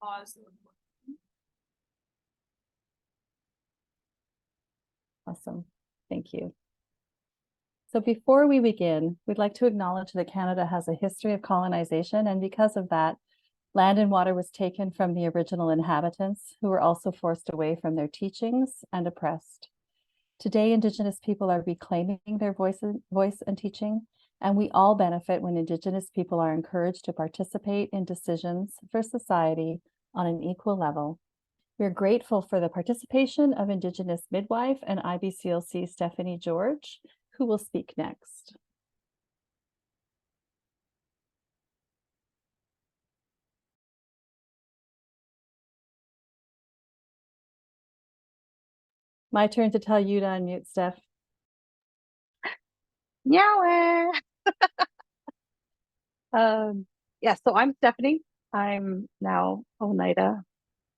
pause the recording. Awesome. Thank you. So before we begin, we'd like to acknowledge that Canada has a history of colonization, and because of that, land and water was taken from the original inhabitants, who were also forced away from their teachings and oppressed. Today, Indigenous people are reclaiming their voice and teaching, and we all benefit when Indigenous people are encouraged to participate in decisions for society on an equal level. We're grateful for the participation of Indigenous Midwife and IBCLC Stephanie George, who will speak next. My turn to tell you to unmute, Steph. Yeah. Yeah, so I'm Stephanie. I'm now Oneida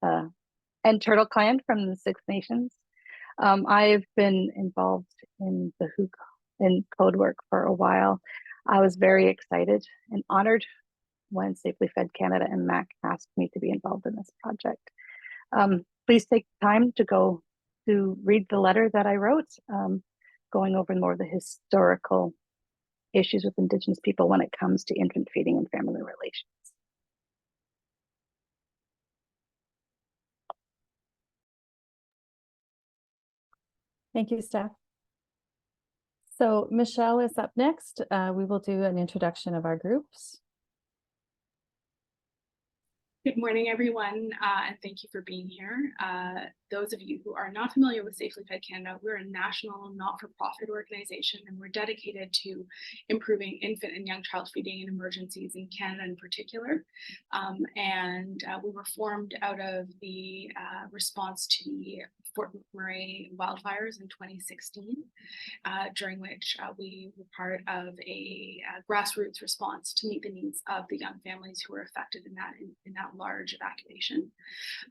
and Turtle Clan from the Six Nations. I've been involved in the in code work for a while. I was very excited and honored when SafelyFed Canada and MAC asked me to be involved in this project. Please take time to go to read the letter that I wrote, going over more of the historical issues with Indigenous people when it comes to infant feeding and family relations. Thank you, Steph. So Michelle is up next. We will do an introduction of our groups. Good morning, everyone, and thank you for being here. Those of you who are not familiar with SafelyFed Canada, we're a national not-for-profit organization, and we're dedicated to improving infant and young child feeding in emergencies in Canada in particular. We were formed out of the response to the Fort McMurray wildfires in 2016, during which we were part of a grassroots response to meet the needs of the young families who were affected in that large evacuation.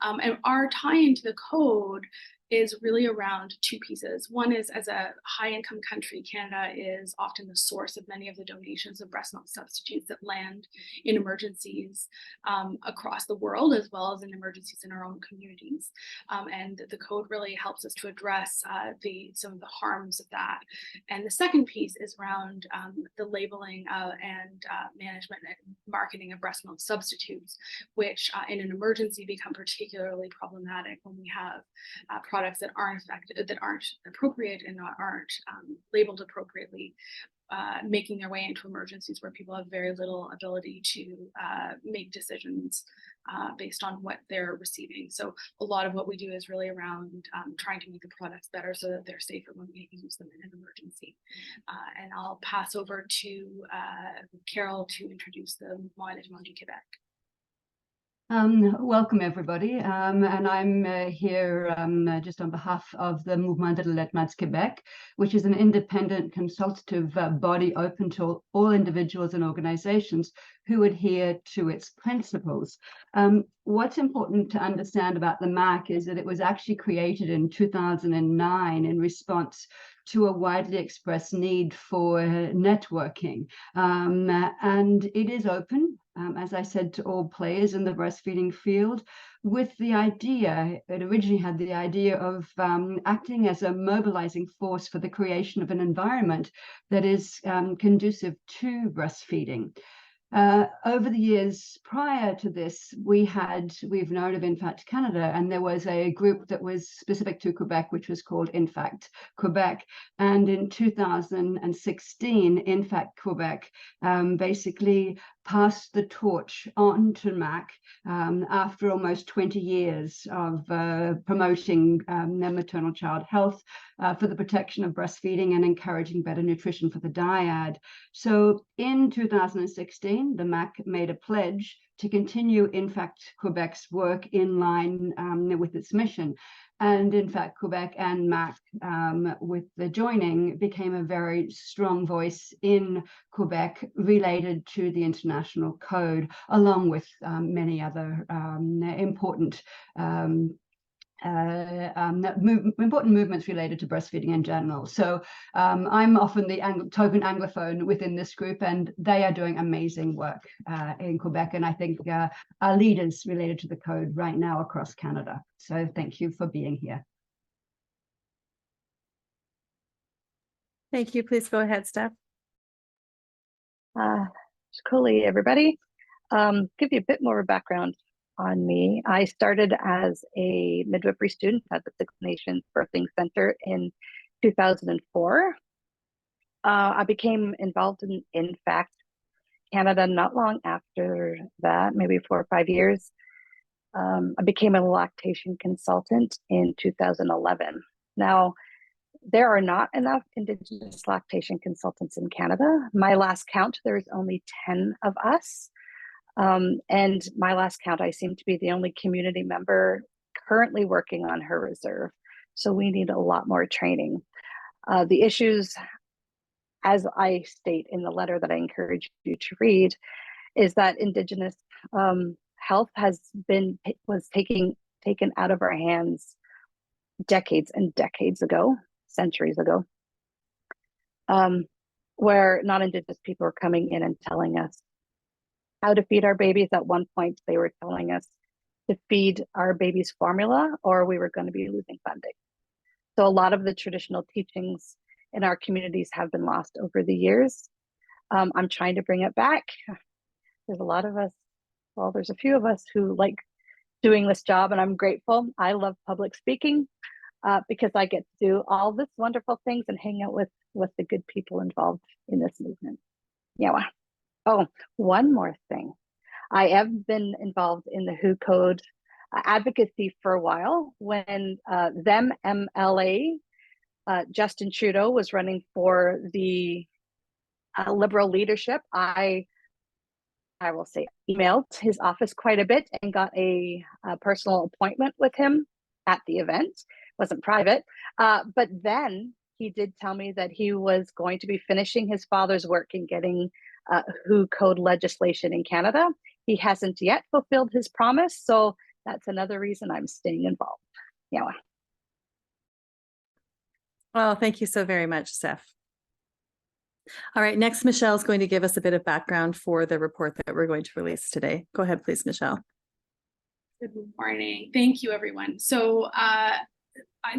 And our tie into the code is really around two pieces. One is, as a high-income country, Canada is often the source of many of the donations of breast milk substitutes that land in emergencies across the world, as well as in emergencies in our own communities. And the code really helps us to address some of the harms of that. And the second piece is around the labeling and management and marketing of breast milk substitutes, which in an emergency become particularly problematic when we have products that aren't effective, that aren't appropriate, and aren't labeled appropriately, making their way into emergencies where people have very little ability to make decisions based on what they're receiving. So a lot of what we do is really around trying to make the products better so that they're safer when we use them in an emergency. And I'll pass over to Carol to introduce the Mouvement du Québec. Welcome, everybody. And I'm here just on behalf of the Mouvement de allaitement Québec, which is an independent consultative body open to all individuals and organizations who adhere to its principles. What's important to understand about the MAC is that it was actually created in 2009 in response to a widely expressed need for networking. And it is open, as I said, to all players in the breastfeeding field, with the idea, it originally had the idea of acting as a mobilizing force for the creation of an environment that is conducive to breastfeeding. Over the years prior to this, we've known of InFact Canada, and there was a group that was specific to Quebec, which was called InFact Quebec. And in 2016, InFact Quebec basically passed the torch on to MAC after almost 20 years of promoting maternal child health for the protection of breastfeeding and encouraging better nutrition for the dyad. So in 2016, the MAC made a pledge to continue InFact Quebec's work in line with its mission. And InFact Quebec and MAC, with the joining, became a very strong voice in Quebec related to the international code, along with many other important important movements related to breastfeeding in general. So I'm often the token Anglophone within this group, and they are doing amazing work in Quebec, and I think are leaders related to the code right now across Canada. So thank you for being here. Thank you. Please go ahead, Steph. Coolly, everybody. Give you a bit more background on me. I started as a midwifery student at the Six Nations Birthing Center in 2004. I became involved in FACT Canada not long after that, maybe 4 or 5 years. I became a lactation consultant in 2011. Now, there are not enough Indigenous lactation consultants in Canada. My last count, there's only 10 of us. And my last count, I seem to be the only community member currently working on her reserve. So we need a lot more training. The issues, as I state in the letter that I encourage you to read, is that Indigenous health was taken out of our hands decades and decades ago, centuries ago, where non-Indigenous people are coming in and telling us how to feed our babies. At one point, they were telling us to feed our babies formula or we were going to be losing funding. So a lot of the traditional teachings in our communities have been lost over the years. I'm trying to bring it back. There's a lot of us, well, there's a few of us who like doing this job, and I'm grateful. I love public speaking because I get to do all this wonderful things and hang out with the good people involved in this movement. Yeah. Oh, one more thing. I have been involved in the WHO Code advocacy for a while. When them MLA, Justin Trudeau, was running for the Liberal leadership, I will say emailed his office quite a bit and got a personal appointment with him at the event. It wasn't private, but then he did tell me that he was going to be finishing his father's work in getting WHO Code legislation in Canada. He hasn't yet fulfilled his promise, so that's another reason I'm staying involved. Yeah. Well, thank you so very much, Steph. All right, next, Michelle is going to give us a bit of background for the report that we're going to release today. Go ahead, please, Michelle. Good morning. Thank you, everyone. So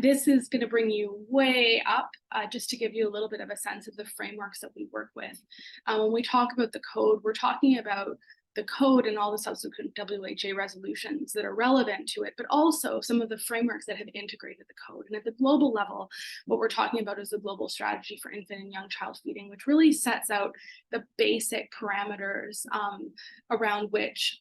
this is going to bring you way up just to give you a little bit of a sense of the frameworks that we work with. When we talk about the code, we're talking about the code and all the subsequent WHA resolutions that are relevant to it, but also some of the frameworks that have integrated the code. And at the global level, what we're talking about is the global strategy for infant and young child feeding, which really sets out the basic parameters around which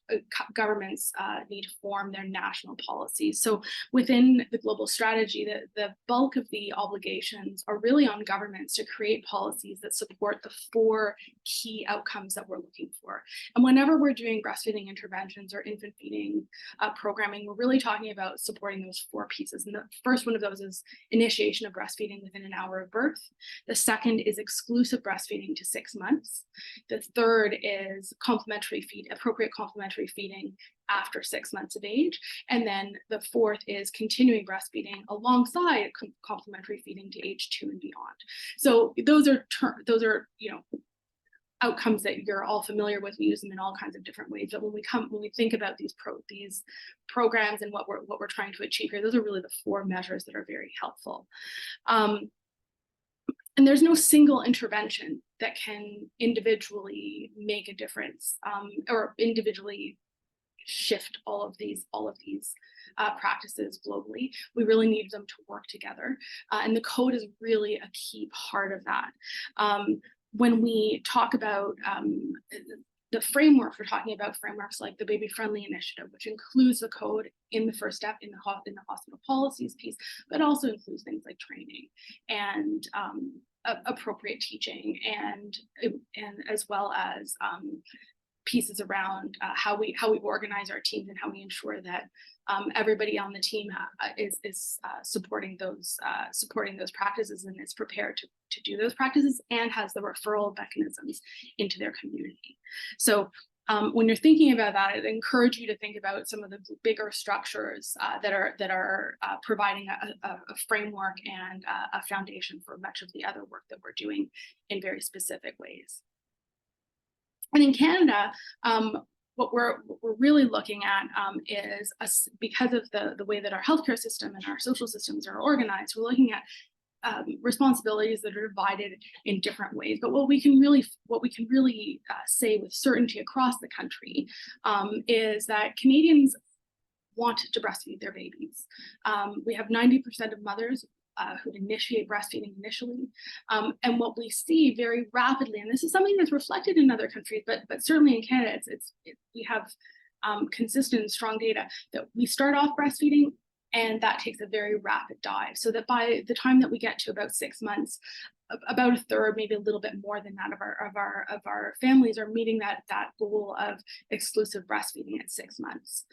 governments need to form their national policies. So within the global strategy, the bulk of the obligations are really on governments to create policies that support the 4 key outcomes that we're looking for. And whenever we're doing breastfeeding interventions or infant feeding programming, we're really talking about supporting those 4 pieces. And the first one of those is initiation of breastfeeding within an hour of birth. The second is exclusive breastfeeding to 6 months. The third is appropriate complementary feeding after 6 months of age. And then the fourth is continuing breastfeeding alongside complementary feeding to age 2 and beyond. So those are outcomes that you're all familiar with. We use them in all kinds of different ways. But when we think about these programs and what we're trying to achieve here, those are really the 4 measures that are very helpful. And there's no single intervention that can individually make a difference or individually shift all of these practices globally. We really need them to work together. And the code is really a key part of that. When we talk about the framework, we're talking about frameworks like the Baby Friendly Initiative, which includes the code in the first step in the hospital policies piece, but also includes things like training and appropriate teaching and as well as pieces around how we organize our teams and how we ensure that everybody on the team is supporting those practices and is prepared to do those practices and has the referral mechanisms into their community. So when you're thinking about that, I'd encourage you to think about some of the bigger structures that are providing a framework and a foundation for much of the other work that we're doing in very specific ways. And in Canada, what we're really looking at is, because of the way that our healthcare system and our social systems are organized, we're looking at responsibilities that are divided in different ways. But what we can really say with certainty across the country is that Canadians want to breastfeed their babies. We have 90% of mothers who initiate breastfeeding initially. And what we see very rapidly, and this is something that's reflected in other countries, but certainly in Canada, we have consistent and strong data that we start off breastfeeding, and that takes a very rapid dive, so that by the time that we get to about 6 months, about a third, maybe a little bit more than that, of our families are meeting that goal of exclusive breastfeeding at 6 months.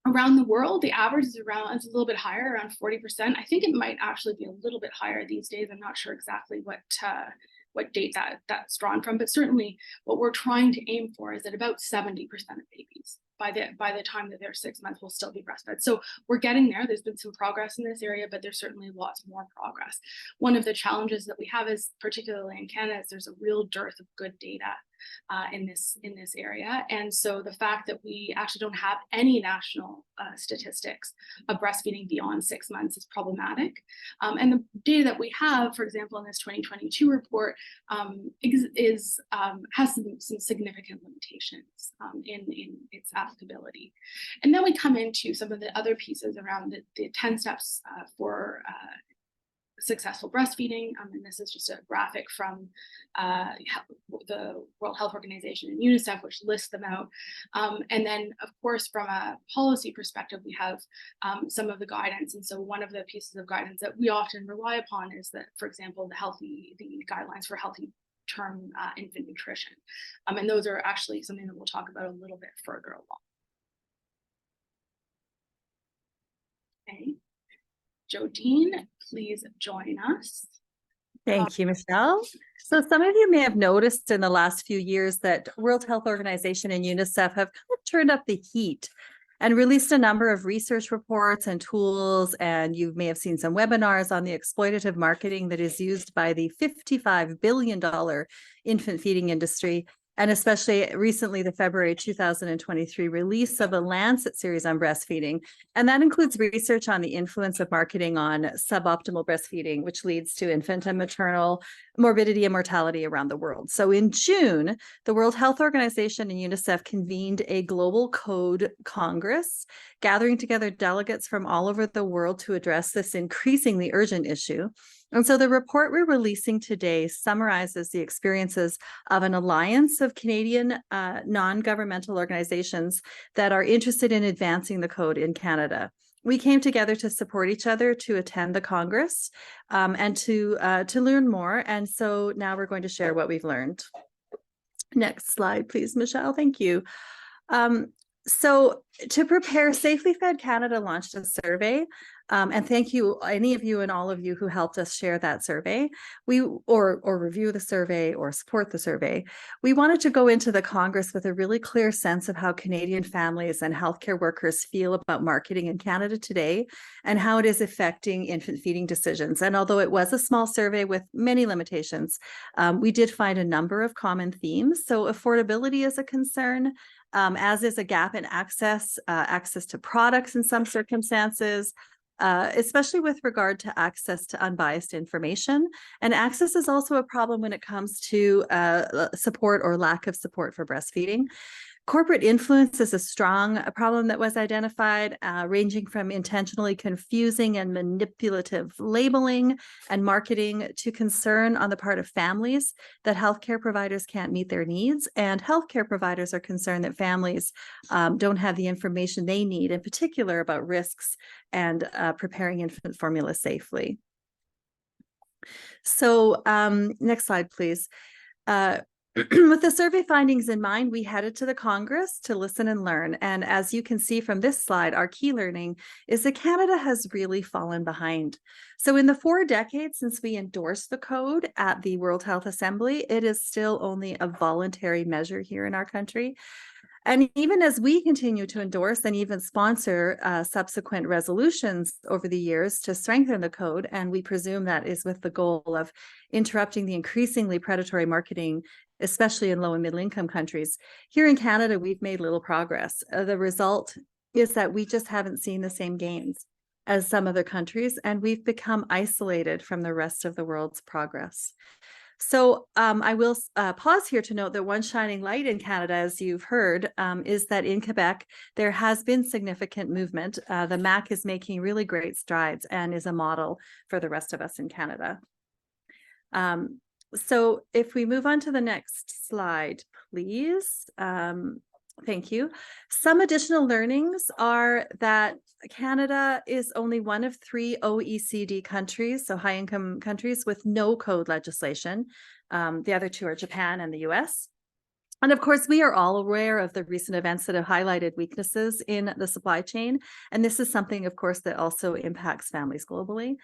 Around the world, the average is a little bit higher, around 40%. I think it might actually be a little bit higher these days. I'm not sure exactly what date that's drawn from, but certainly what we're trying to aim for is that about 70% of babies by the time that they're 6 months will still be breastfed. So we're getting there. There's been some progress in this area, but there's certainly lots more progress. One of the challenges that we have is, particularly in Canada, is there's a real dearth of good data in this area. And so the fact that we actually don't have any national statistics of breastfeeding beyond 6 months is problematic. And the data that we have, for example, in this 2022 report, has some significant limitations in its applicability. And then we come into some of the other pieces around the 10 steps for successful breastfeeding, and this is just a graphic from the World Health Organization and UNICEF, which lists them out. And then, of course, from a policy perspective, we have some of the guidance. And so one of the pieces of guidance that we often rely upon is that, for example, the guidelines for healthy term infant nutrition. And those are actually something that we'll talk about a little bit further along. Okay. Jodine, please join us. Thank you, Michelle. So some of you may have noticed in the last few years that World Health Organization and UNICEF have kind of turned up the heat and released a number of research reports and tools. And you may have seen some webinars on the exploitative marketing that is used by the $55 billion infant feeding industry. And especially recently, the February 2023 release of a Lancet series on breastfeeding. And that includes research on the influence of marketing on suboptimal breastfeeding, which leads to infant and maternal morbidity and mortality around the world. So in June, the World Health Organization and UNICEF convened a Global Code Congress, gathering together delegates from all over the world to address this increasingly urgent issue. And so the report we're releasing today summarizes the experiences of an alliance of Canadian non-governmental organizations that are interested in advancing the code in Canada. We came together to support each other to attend the Congress and to learn more. And so now we're going to share what we've learned. Next slide, please, Michelle. Thank you. So to prepare, SafelyFed Canada launched a survey, and thank you, any of you and all of you who helped us share that survey, or review the survey or support the survey. We wanted to go into the Congress with a really clear sense of how Canadian families and healthcare workers feel about marketing in Canada today and how it is affecting infant feeding decisions. And although it was a small survey with many limitations, we did find a number of common themes. So affordability is a concern, as is a gap in access to products in some circumstances, especially with regard to access to unbiased information. And access is also a problem when it comes to support or lack of support for breastfeeding. Corporate influence is a strong problem that was identified, ranging from intentionally confusing and manipulative labeling and marketing to concern on the part of families that healthcare providers can't meet their needs. And healthcare providers are concerned that families don't have the information they need, in particular about risks and preparing infant formula safely. So next slide, please. With the survey findings in mind, we headed to the Congress to listen and learn. And as you can see from this slide, our key learning is that Canada has really fallen behind. So in the 4 decades since we endorsed the code at the World Health Assembly, it is still only a voluntary measure here in our country. And even as we continue to endorse and even sponsor subsequent resolutions over the years to strengthen the code, and we presume that is with the goal of interrupting the increasingly predatory marketing, especially in low and middle income countries, here in Canada, we've made little progress. The result is that we just haven't seen the same gains as some other countries, and we've become isolated from the rest of the world's progress. So I will pause here to note that one shining light in Canada, as you've heard, is that in Quebec, there has been significant movement. The MAC is making really great strides and is a model for the rest of us in Canada. So if we move on to the next slide, please. Thank you. Some additional learnings are that Canada is only one of 3 OECD countries, so high-income countries, with no code legislation. The other 2 are Japan and the US. And of course, we are all aware of the recent events that have highlighted weaknesses in the supply chain. And this is something, of course, that also impacts families globally.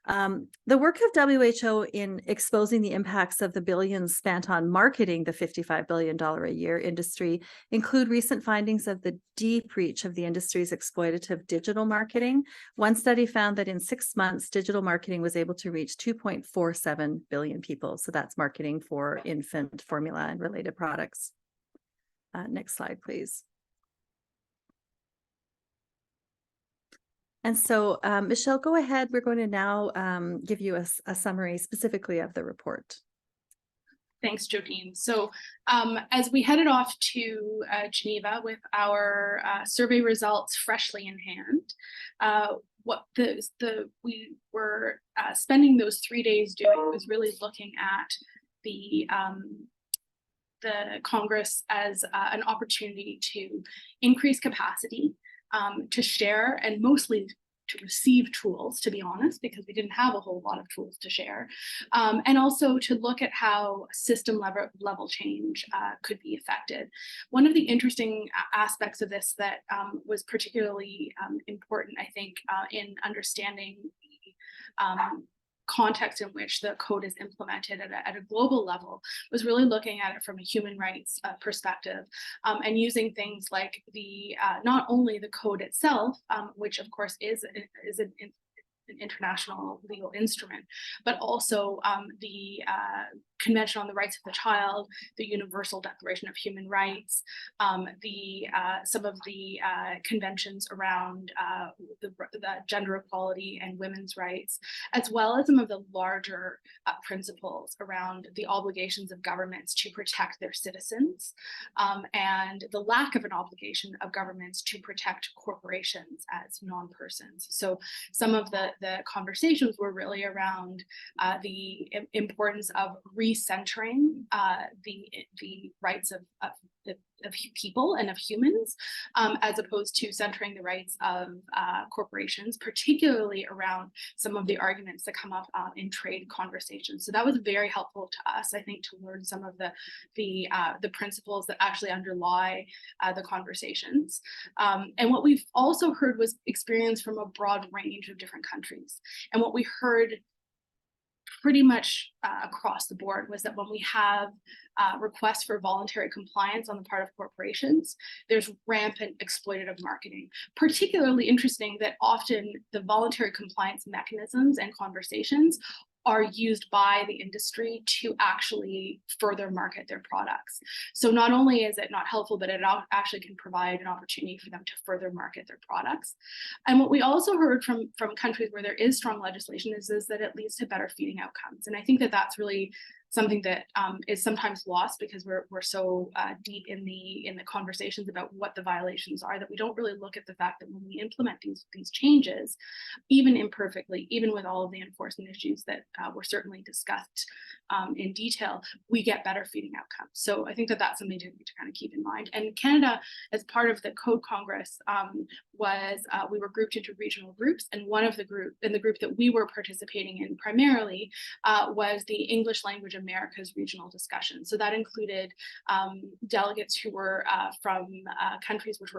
The work of WHO in exposing the impacts of the billions spent on marketing the $55 billion a year industry include recent findings of the deep reach of the industry's exploitative digital marketing. One study found that in 6 months, digital marketing was able to reach 2.47 billion people. So that's marketing for infant formula and related products. Next slide, please. And so, Michelle, go ahead. We're going to now give you a summary specifically of the report. Thanks, Jodine. So as we headed off to Geneva with our survey results freshly in hand, what we were spending those 3 days doing was really looking at the Congress as an opportunity to increase capacity, to share, and mostly to receive tools, to be honest, because we didn't have a whole lot of tools to share, and also to look at how system level change could be affected. One of the interesting aspects of this that was particularly important, I think, in understanding the context in which the code is implemented at a global level was really looking at it from a human rights perspective, and using things like the not only the code itself, which of course is an international legal instrument, but also the Convention on the Rights of the Child, the Universal Declaration of Human Rights, some of the conventions around the gender equality and women's rights, as well as some of the larger principles around the obligations of governments to protect their citizens, and the lack of an obligation of governments to protect corporations as non-persons. So some of the conversations were really around the importance of recentering the rights of people and of humans, as opposed to centering the rights of corporations, particularly around some of the arguments that come up in trade conversations. So that was very helpful to us, I think, to learn some of the principles that actually underlie the conversations. And what we've also heard was experience from a broad range of different countries. And what we heard pretty much across the board was that when we have requests for voluntary compliance on the part of corporations, there's rampant exploitative marketing. Particularly interesting that often the voluntary compliance mechanisms and conversations are used by the industry to actually further market their products. So not only is it not helpful, but it actually can provide an opportunity for them to further market their products. And what we also heard from countries where there is strong legislation is that it leads to better feeding outcomes. And I think that that's really something that is sometimes lost because we're so deep in the conversations about what the violations are that we don't really look at the fact that when we implement these changes, even imperfectly, even with all of the enforcement issues that were certainly discussed in detail, we get better feeding outcomes. So I think that that's something to kind of keep in mind. And Canada, as part of the Code Congress, we were grouped into regional groups, and one of the group that we were participating in primarily was the English Language Americas regional discussion. So that included delegates who were from countries which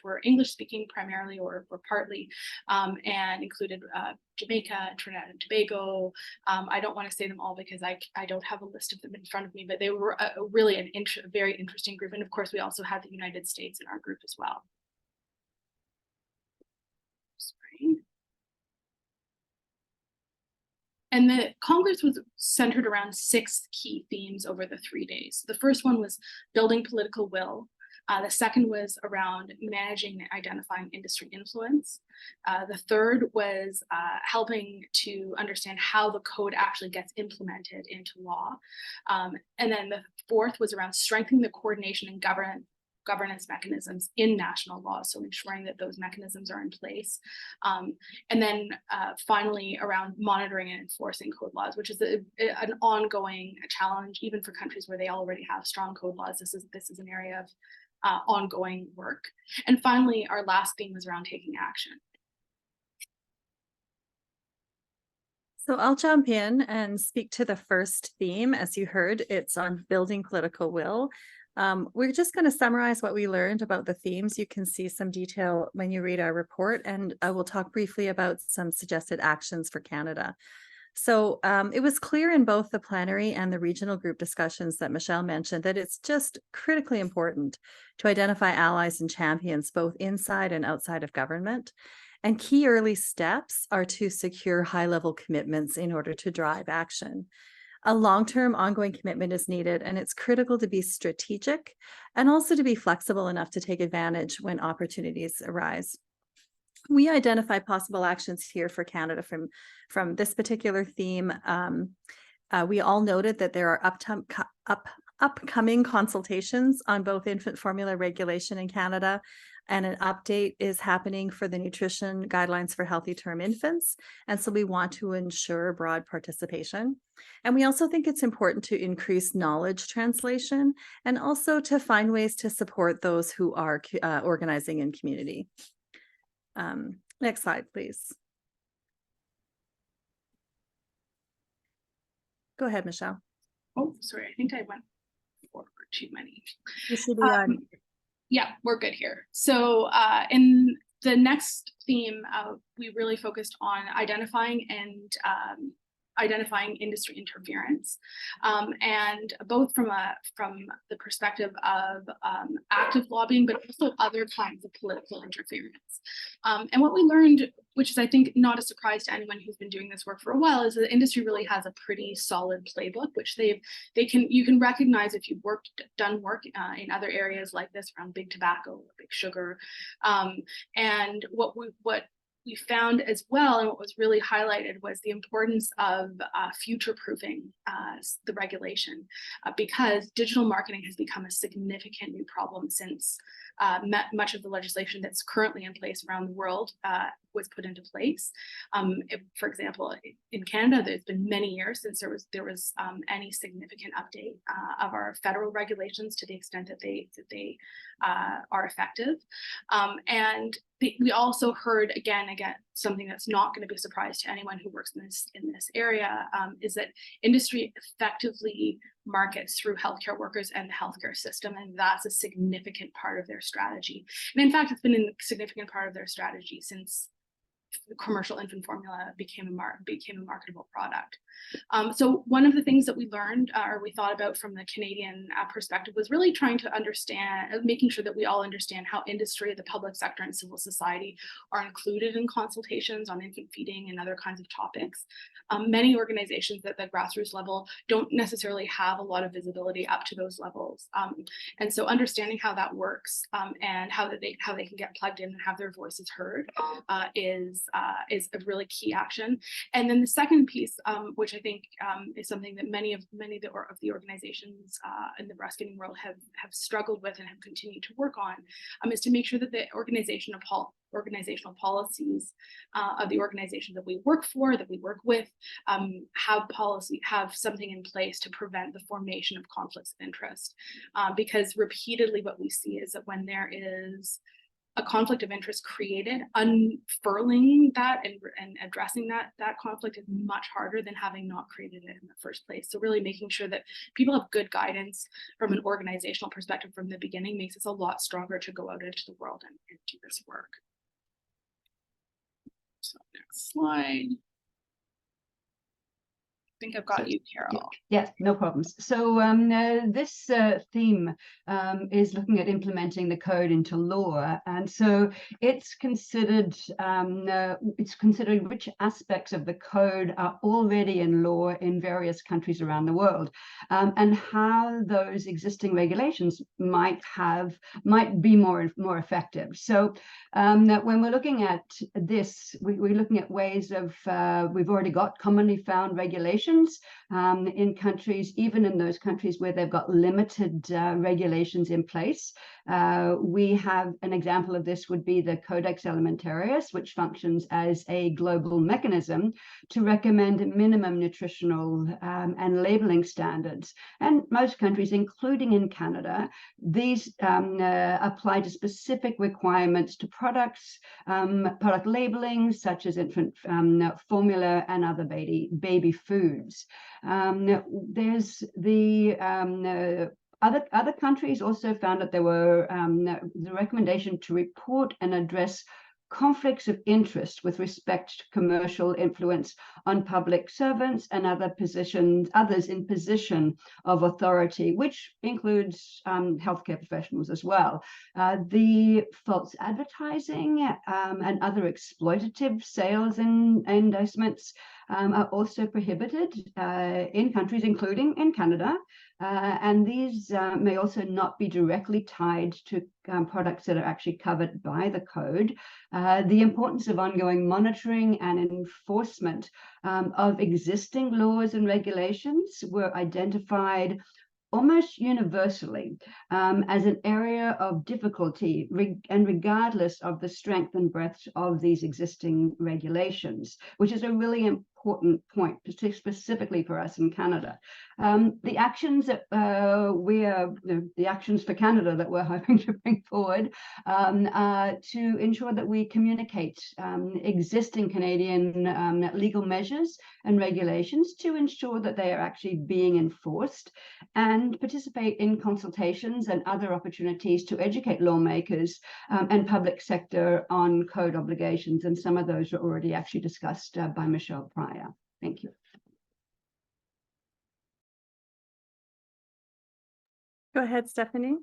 were English speaking primarily or partly, and included Jamaica, Trinidad and Tobago. I don't want to say them all because I don't have a list of them in front of me, but they were really a very interesting group. And of course, we also had the United States in our group as well. Sorry. And the Congress was centered around 6 key themes over the 3 days. The first one was building political will. The second was around managing and identifying industry influence. The third was helping to understand how the code actually gets implemented into law. And then the fourth was around strengthening the coordination and governance mechanisms in national law, so ensuring that those mechanisms are in place. And then finally, around monitoring and enforcing code laws, which is an ongoing challenge, even for countries where they already have strong code laws. This is an area of ongoing work. And finally, our last theme was around taking action. So I'll jump in and speak to the first theme. As you heard, it's on building political will. We're just going to summarize what we learned about the themes. You can see some detail when you read our report, and I will talk briefly about some suggested actions for Canada. So it was clear in both the plenary and the regional group discussions that Michelle mentioned that it's just critically important to identify allies and champions both inside and outside of government. And key early steps are to secure high-level commitments in order to drive action. A long-term ongoing commitment is needed, and it's critical to be strategic and also to be flexible enough to take advantage when opportunities arise. We identify possible actions here for Canada from this particular theme. We all noted that there are upcoming consultations on both infant formula regulation in Canada, and an update is happening for the nutrition guidelines for healthy term infants. And so we want to ensure broad participation. And we also think it's important to increase knowledge translation and also to find ways to support those who are organizing in community. Next slide, please. Go ahead, Michelle. Oh, sorry, I think I went forward too many. You should be on. Yeah, we're good here. So in the next theme, we really focused on identifying industry interference, and both from the perspective of active lobbying, but also other kinds of political interference. And what we learned, which is I think not a surprise to anyone who's been doing this work for a while, is that the industry really has a pretty solid playbook, which you can recognize if you've done work in other areas like this around big tobacco or big sugar. And what we found as well, and what was really highlighted, was the importance of future-proofing the regulation, because digital marketing has become a significant new problem since much of the legislation that's currently in place around the world was put into place. For example, in Canada, there's been many years since there was any significant update of our federal regulations to the extent that they are effective. And we also heard again something that's not going to be a surprise to anyone who works in this area, is that industry effectively markets through healthcare workers and the healthcare system, and that's a significant part of their strategy. And in fact, it's been a significant part of their strategy since commercial infant formula became a marketable product. So one of the things that we learned or we thought about from the Canadian perspective was really trying to understand, making sure that we all understand how industry, the public sector, and civil society are included in consultations on infant feeding and other kinds of topics. Many organizations at the grassroots level don't necessarily have a lot of visibility up to those levels. And so understanding how that works and how they can get plugged in and have their voices heard is a really key action. And then the second piece, which I think is something that many of the organizations in the breastfeeding world have struggled with and have continued to work on, is to make sure that the organizational policies of the organization that we work for, that we work with, have something in place to prevent the formation of conflicts of interest. Because repeatedly what we see is that when there is a conflict of interest created, unfurling that and addressing that conflict is much harder than having not created it in the first place. So really making sure that people have good guidance from an organizational perspective from the beginning makes us a lot stronger to go out into the world and do this work. So next slide. I think I've got you, Carol. Yes, no problems. So this theme is looking at implementing the code into law, and so it's considering which aspects of the code are already in law in various countries around the world, and how those existing regulations might be more effective. So when we're looking at this, we're looking at ways of we've already got commonly found regulations in countries, even in those countries where they've got limited regulations in place. We have an example of this would be the Codex Alimentarius, which functions as a global mechanism to recommend minimum nutritional and labeling standards. And most countries, including in Canada, these apply to specific requirements to products, product labeling, such as infant formula and other baby foods. There's the other countries also found that there were the recommendation to report and address conflicts of interest with respect to commercial influence on public servants and others in position of authority, which includes healthcare professionals as well. The false advertising and other exploitative sales and endorsements are also prohibited in countries, including in Canada. And these may also not be directly tied to products that are actually covered by the code. The importance of ongoing monitoring and enforcement of existing laws and regulations were identified almost universally as an area of difficulty, and regardless of the strength and breadth of these existing regulations, which is a really important point, specifically for us in Canada. The actions that the actions for Canada that we're hoping to bring forward to ensure that we communicate existing Canadian legal measures and regulations to ensure that they are actually being enforced, and participate in consultations and other opportunities to educate lawmakers and public sector on code obligations. And some of those are already actually discussed by Michelle prior. Thank you. Go ahead, Stephanie.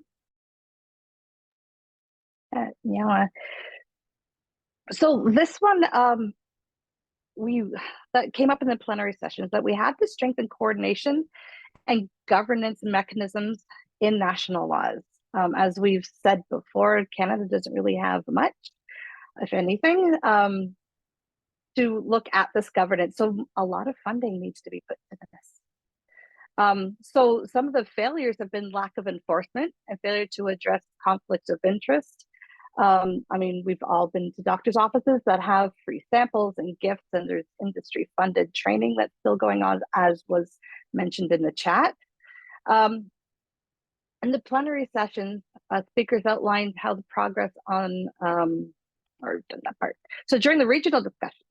Yeah. So this one, that came up in the plenary sessions, that we had to strengthen coordination and governance mechanisms in national laws. As we've said before, Canada doesn't really have much, if anything, to look at this governance. So a lot of funding needs to be put into this. So some of the failures have been lack of enforcement and failure to address conflicts of interest. I mean, we've all been to doctors' offices that have free samples and gifts, and there's industry funded training that's still going on, as was mentioned in the chat. In the plenary sessions, speakers outlined how the progress on, or done that part. So during the regional discussion,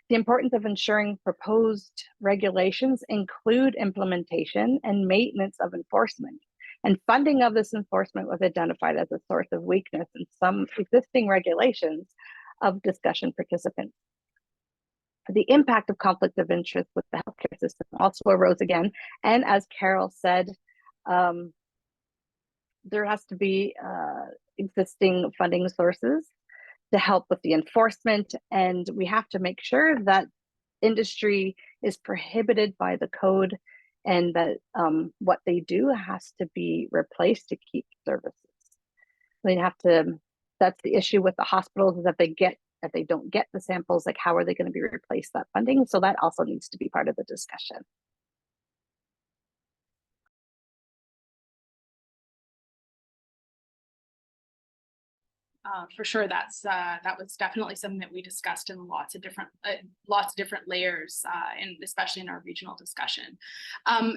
the importance of ensuring proposed regulations include implementation and maintenance of enforcement. And funding of this enforcement was identified as a source of weakness in some existing regulations of discussion participants. The impact of conflict of interest with the healthcare system also arose again. And as Carol said, there has to be existing funding sources to help with the enforcement, and we have to make sure that industry is prohibited by the code, and that what they do has to be replaced to keep services. They have to, that's the issue with the hospitals, is that they get if they don't get the samples, like how are they going to be replaced that funding? So that also needs to be part of the discussion. For sure, that was definitely something that we discussed in lots of different layers, and especially in our regional discussion.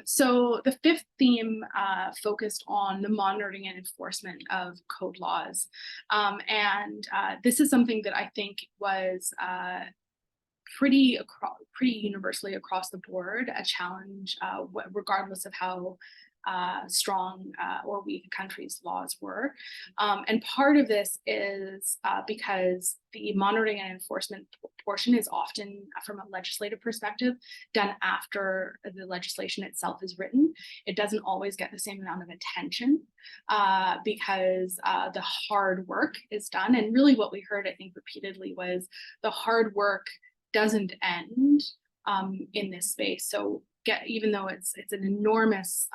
So the fifth theme focused on the monitoring and enforcement of code laws, and this is something that I think was pretty universally across the board a challenge, regardless of how strong or weak a country's laws were. And part of this is because the monitoring and enforcement portion is often, from a legislative perspective, done after the legislation itself is written. It doesn't always get the same amount of attention because the hard work is done. And really what we heard, I think, repeatedly was the hard work doesn't end in this space. So even though it's an enormous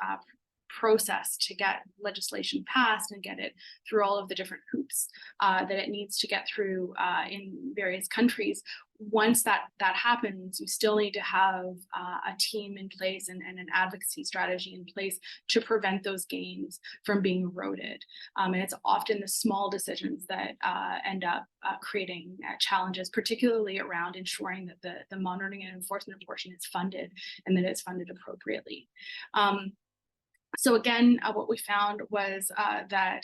process to get legislation passed and get it through all of the different hoops that it needs to get through in various countries, once that happens, you still need to have a team in place and an advocacy strategy in place to prevent those gains from being eroded. And it's often the small decisions that end up creating challenges, particularly around ensuring that the monitoring and enforcement portion is funded and that it's funded appropriately. So again, what we found was that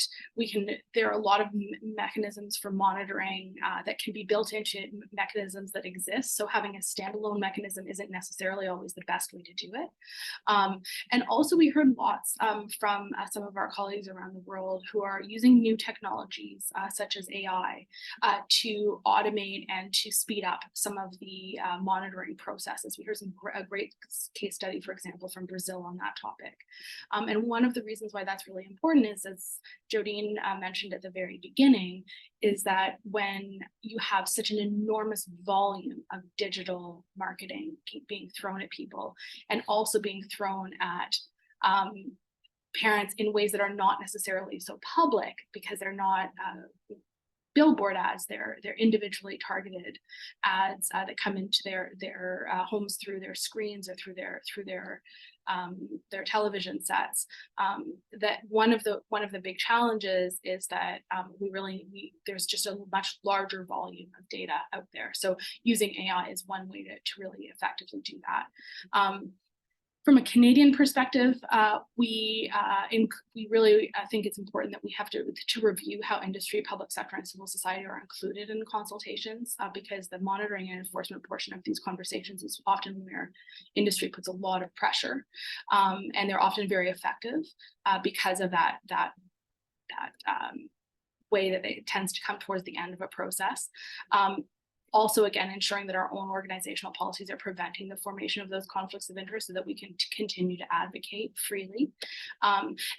there are a lot of mechanisms for monitoring that can be built into mechanisms that exist. So having a standalone mechanism isn't necessarily always the best way to do it. And also we heard lots from some of our colleagues around the world who are using new technologies such as AI to automate and to speed up some of the monitoring processes. We heard a great case study, for example, from Brazil on that topic. And one of the reasons why that's really important is, as Jodine mentioned at the very beginning, is that when you have such an enormous volume of digital marketing being thrown at people and also being thrown at parents in ways that are not necessarily so public because they're not billboard ads, they're individually targeted ads that come into their homes through their screens or through their television sets. That one of the big challenges is that there's just a much larger volume of data out there. So using AI is one way to really effectively do that. From a Canadian perspective, we really think it's important that we have to review how industry, public sector, and civil society are included in consultations, because the monitoring and enforcement portion of these conversations is often where industry puts a lot of pressure, and they're often very effective because of that way that it tends to come towards the end of a process. Also, again, ensuring that our own organizational policies are preventing the formation of those conflicts of interest so that we can continue to advocate freely,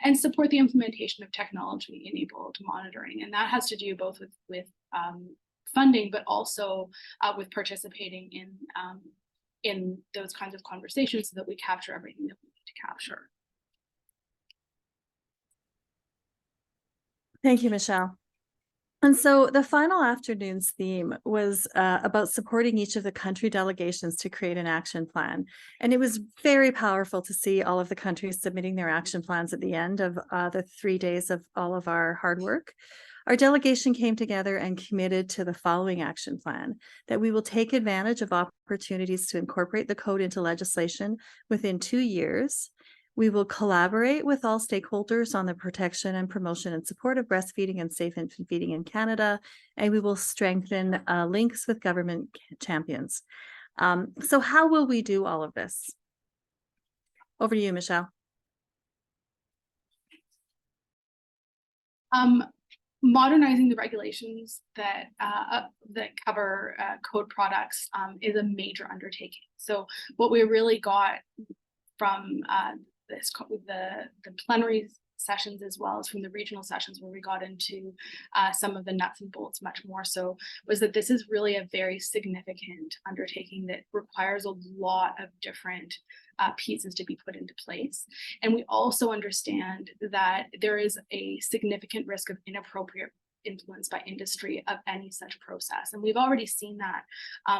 and support the implementation of technology-enabled monitoring. And that has to do both with funding, but also with participating in those kinds of conversations so that we capture everything that we need to capture. Thank you, Michelle. And so the final afternoon's theme was about supporting each of the country delegations to create an action plan. And it was very powerful to see all of the countries submitting their action plans at the end of the 3 days of all of our hard work. Our delegation came together and committed to the following action plan: that we will take advantage of opportunities to incorporate the code into legislation within 2 years. We will collaborate with all stakeholders on the protection and promotion and support of breastfeeding and safe infant feeding in Canada, and we will strengthen links with government champions. So how will we do all of this? Over to you, Michelle. Modernizing the regulations that cover code products is a major undertaking. So what we really got from the plenary sessions, as well as from the regional sessions where we got into some of the nuts and bolts much more so, was that this is really a very significant undertaking that requires a lot of different pieces to be put into place. And we also understand that there is a significant risk of inappropriate influence by industry of any such process. And we've already seen that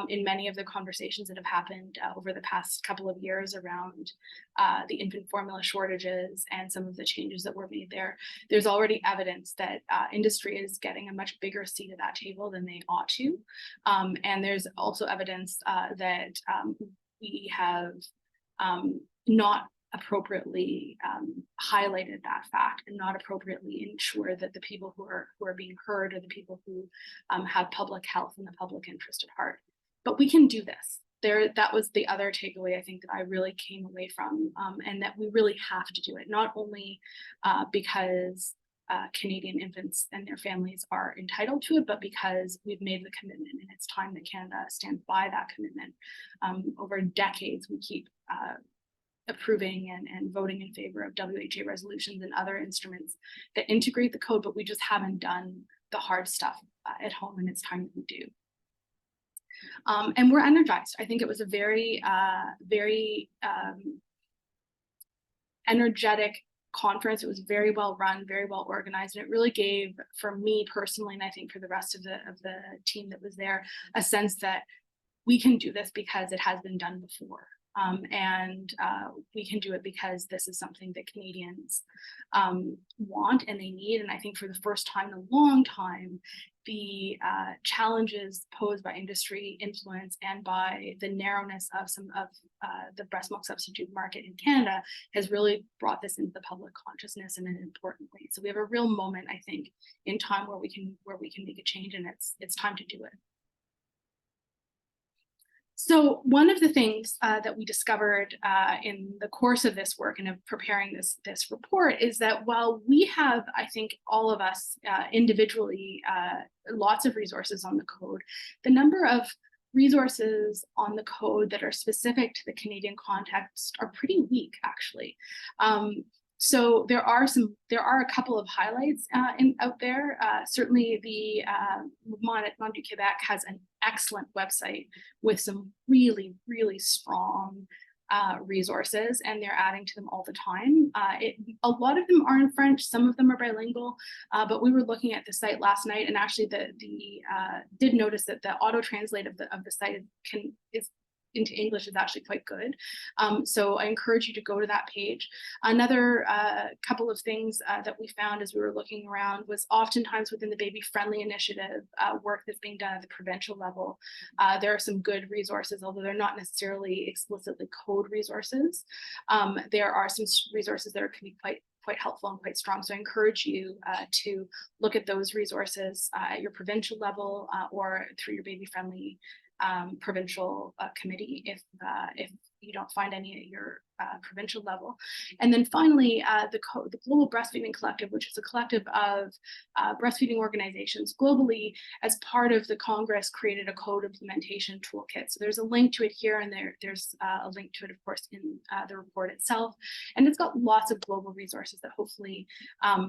in many of the conversations that have happened over the past couple of years around the infant formula shortages and some of the changes that were made there. There's already evidence that industry is getting a much bigger seat at that table than they ought to. And there's also evidence that we have not appropriately highlighted that fact and not appropriately ensure that the people who are being heard are the people who have public health and the public interest at heart. But we can do this. That was the other takeaway I think that I really came away from, and that we really have to do it, not only because Canadian infants and their families are entitled to it, but because we've made the commitment, and it's time that Canada stands by that commitment. Over decades, we keep approving and voting in favor of WHA resolutions and other instruments that integrate the code, but we just haven't done the hard stuff at home, and it's time that we do. And we're energized. I think it was a very energetic conference. It was very well run, very well organized, and it really gave, for me personally, and I think for the rest of the team that was there, a sense that we can do this because it has been done before. And we can do it because this is something that Canadians want and they need. And I think for the first time in a long time, the challenges posed by industry influence and by the narrowness of some of the breast milk substitute market in Canada has really brought this into the public consciousness in an important way. So we have a real moment, I think, in time where we can make a change, and it's time to do it. So one of the things that we discovered in the course of this work and of preparing this report is that while we have, I think all of us individually, lots of resources on the code, the number of resources on the code that are specific to the Canadian context are pretty weak, actually. So there are a couple of highlights out there. Certainly the Mouvement at Québec has an excellent website with some really, really strong resources, and they're adding to them all the time. A lot of them are in French, some of them are bilingual, but we were looking at the site last night, and actually did notice that the auto translate of the site is into English is actually quite good. So I encourage you to go to that page. Another couple of things that we found as we were looking around was oftentimes within the Baby Friendly Initiative work that's being done at the provincial level. There are some good resources, although they're not necessarily explicitly code resources. There are some resources that can be quite helpful and quite strong. So I encourage you to look at those resources at your provincial level or through your Baby Friendly provincial committee if you don't find any at your provincial level. And then finally, the Global Breastfeeding Collective, which is a collective of breastfeeding organizations globally, as part of the Congress, created a code implementation toolkit. So there's a link to it here, and there's a link to it, of course, in the report itself. And it's got lots of global resources that hopefully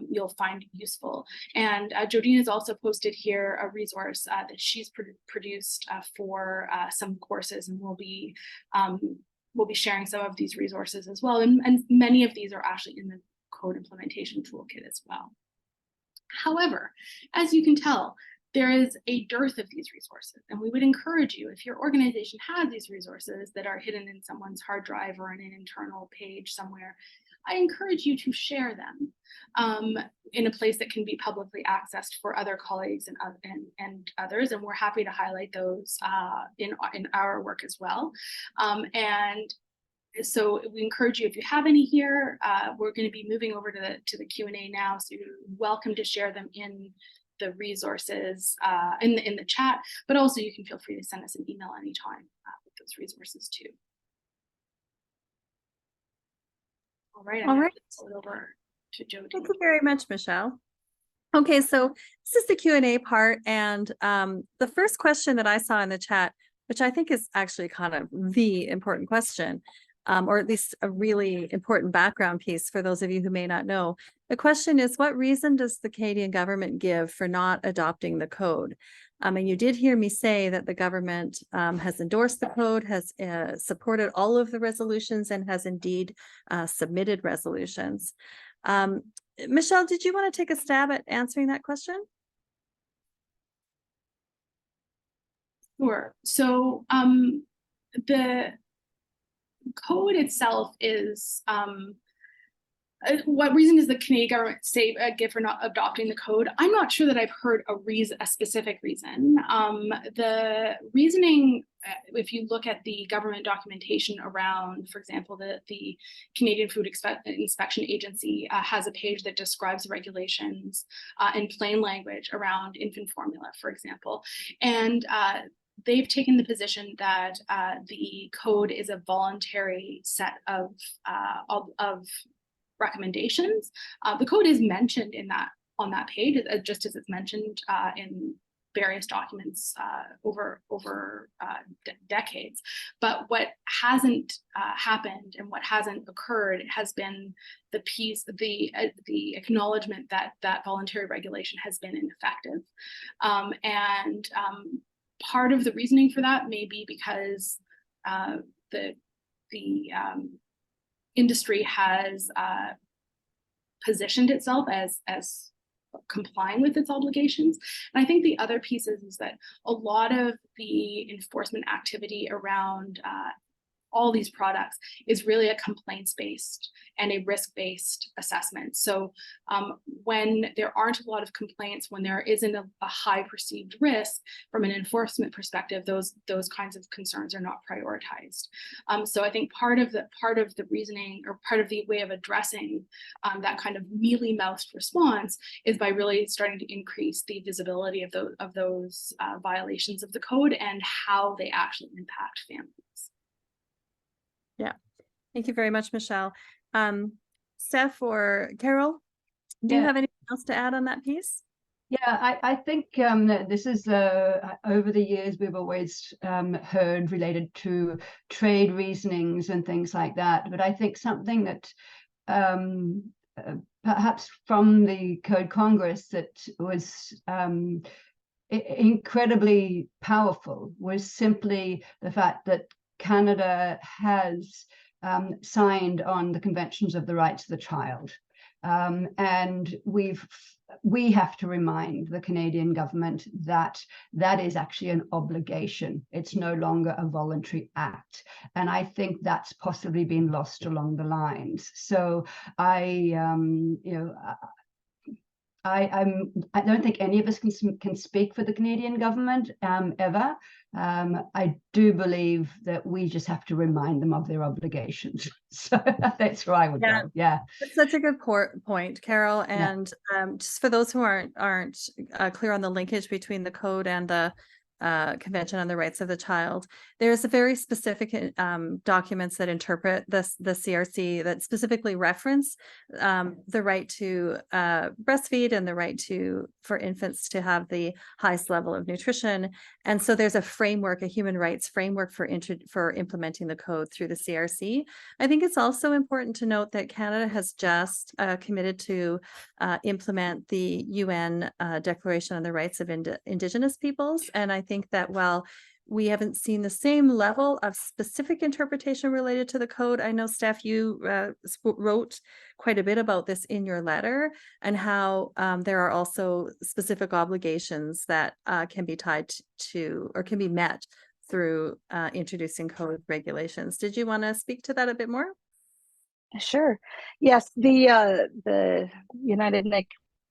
you'll find useful. And Jodine has also posted here a resource that she's produced for some courses, and we'll be sharing some of these resources as well. And many of these are actually in the code implementation toolkit as well. However, as you can tell, there is a dearth of these resources. And we would encourage you, if your organization has these resources that are hidden in someone's hard drive or in an internal page somewhere, I encourage you to share them in a place that can be publicly accessed for other colleagues and others. And we're happy to highlight those in our work as well. And so we encourage you, if you have any here, we're going to be moving over to the Q&A now. So you're welcome to share them in the resources in the chat, but also you can feel free to send us an email anytime with those resources too. All right, I'm going to pull it over to Jodine. Thank you very much, Michelle. Okay, so this is the Q&A part, and the first question that I saw in the chat, which I think is actually kind of the important question, or at least a really important background piece for those of you who may not know. The question is, what reason does the Canadian government give for not adopting the code? And you did hear me say that the government has endorsed the code, has supported all of the resolutions, and has indeed submitted resolutions. Michelle, did you want to take a stab at answering that question? Sure. So the code itself is what reason does the Canadian government say give for not adopting the code? I'm not sure that I've heard a specific reason. The reasoning, if you look at the government documentation around, for example, the Canadian Food Inspection Agency has a page that describes the regulations in plain language around infant formula, for example, and they've taken the position that the code is a voluntary set of recommendations. The code is mentioned on that page, just as it's mentioned in various documents over decades. But what hasn't happened and what hasn't occurred has been the acknowledgement that voluntary regulation has been ineffective. And part of the reasoning for that may be because the industry has positioned itself as complying with its obligations. And I think the other piece is that a lot of the enforcement activity around all these products is really a complaints-based and a risk-based assessment. So when there aren't a lot of complaints, when there isn't a high perceived risk from an enforcement perspective, those kinds of concerns are not prioritized. So I think part of the reasoning, or part of the way of addressing that kind of mealy-mouthed response, is by really starting to increase the visibility of those violations of the code and how they actually impact families. Yeah, thank you very much, Michelle. Steph or Carol, do you have anything else to add on that piece? Yeah, I think that this is over the years we've always heard related to trade reasonings and things like that. But I think something that perhaps from the Code Congress that was incredibly powerful was simply the fact that Canada has signed on the Conventions of the Rights of the Child. And we have to remind the Canadian government that that is actually an obligation. It's no longer a voluntary act. And I think that's possibly been lost along the lines. So I don't think any of us can speak for the Canadian government ever. I do believe that we just have to remind them of their obligations. So that's where I would go. Yeah, that's such a good point, Carol. And just for those who aren't clear on the linkage between the code and the Convention on the Rights of the Child, there's a very specific documents that interpret the CRC that specifically reference the right to breastfeed and the right for infants to have the highest level of nutrition. And so there's a framework, a human rights framework for implementing the code through the CRC. I think it's also important to note that Canada has just committed to implement the UN Declaration on the Rights of Indigenous Peoples. And I think that while we haven't seen the same level of specific interpretation related to the code, I know, Steph, you wrote quite a bit about this in your letter, and how there are also specific obligations that can be tied to or can be met through introducing code regulations. Did you want to speak to that a bit more? Sure. Yes, the United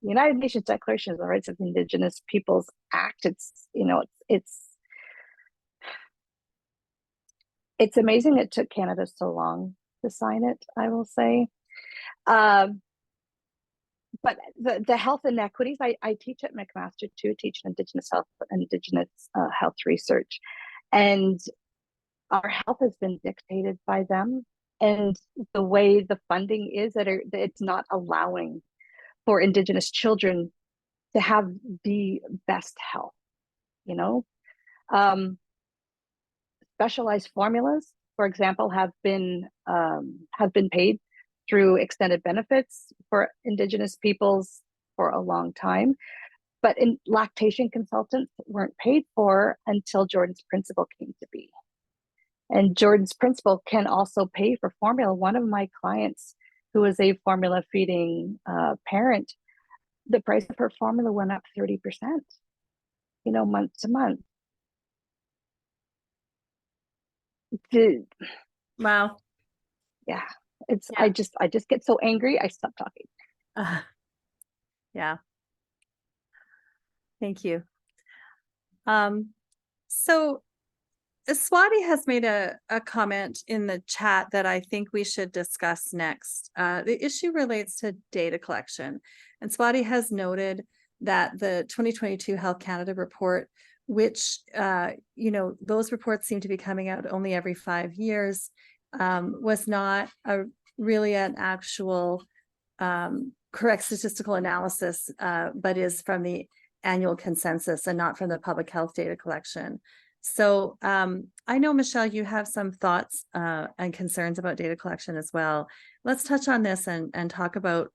Nations Declaration of the Rights of Indigenous Peoples Act. It's amazing it took Canada so long to sign it, I will say. But the health inequities, I teach at McMaster too, teach Indigenous health research, and our health has been dictated by them. And the way the funding is, that it's not allowing for Indigenous children to have the best health. Specialized formulas, for example, have been paid through extended benefits for Indigenous peoples for a long time, but lactation consultants weren't paid for until Jordan's Principle came to be. And Jordan's Principle can also pay for formula. One of my clients, who is a formula feeding parent, the price of her formula went up 30%, month to month. Dude, Wow. yeah, it's Yeah. I just get so angry I stop talking. Yeah. Thank you. So Swati has made a comment in the chat that I think we should discuss next. The issue relates to data collection. And Swati has noted that the 2022 Health Canada report, which, those reports seem to be coming out only every 5 years, was not really an actual correct statistical analysis, but is from the annual consensus and not from the public health data collection. So I know, Michelle, you have some thoughts and concerns about data collection as well. Let's touch on this and talk about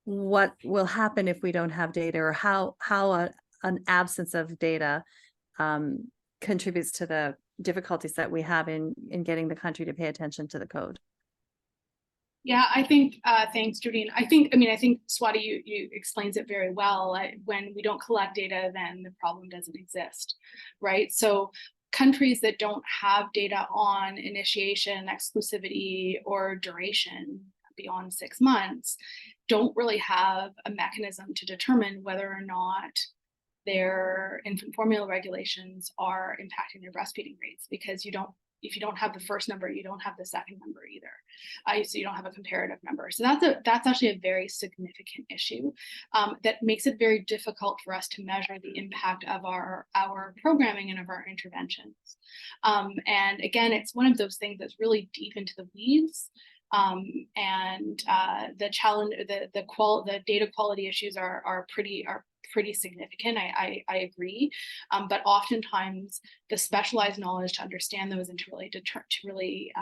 what will happen if we don't have data, or how an absence of data contributes to the difficulties that we have in getting the country to pay attention to the code. Yeah, I think, thanks, Jordine. I think Swati, you explains it very well. When we don't collect data, then the problem doesn't exist, right? So countries that don't have data on initiation, exclusivity, or duration beyond 6 months don't really have a mechanism to determine whether or not their infant formula regulations are impacting their breastfeeding rates, because if you don't have the first number, you don't have the second number either. So you don't have a comparative number. So that's actually a very significant issue that makes it very difficult for us to measure the impact of our programming and of our interventions. And again, it's one of those things that's really deep into the weeds. The challenge, the data quality issues are pretty significant. I agree, but oftentimes the specialized knowledge to understand those and to really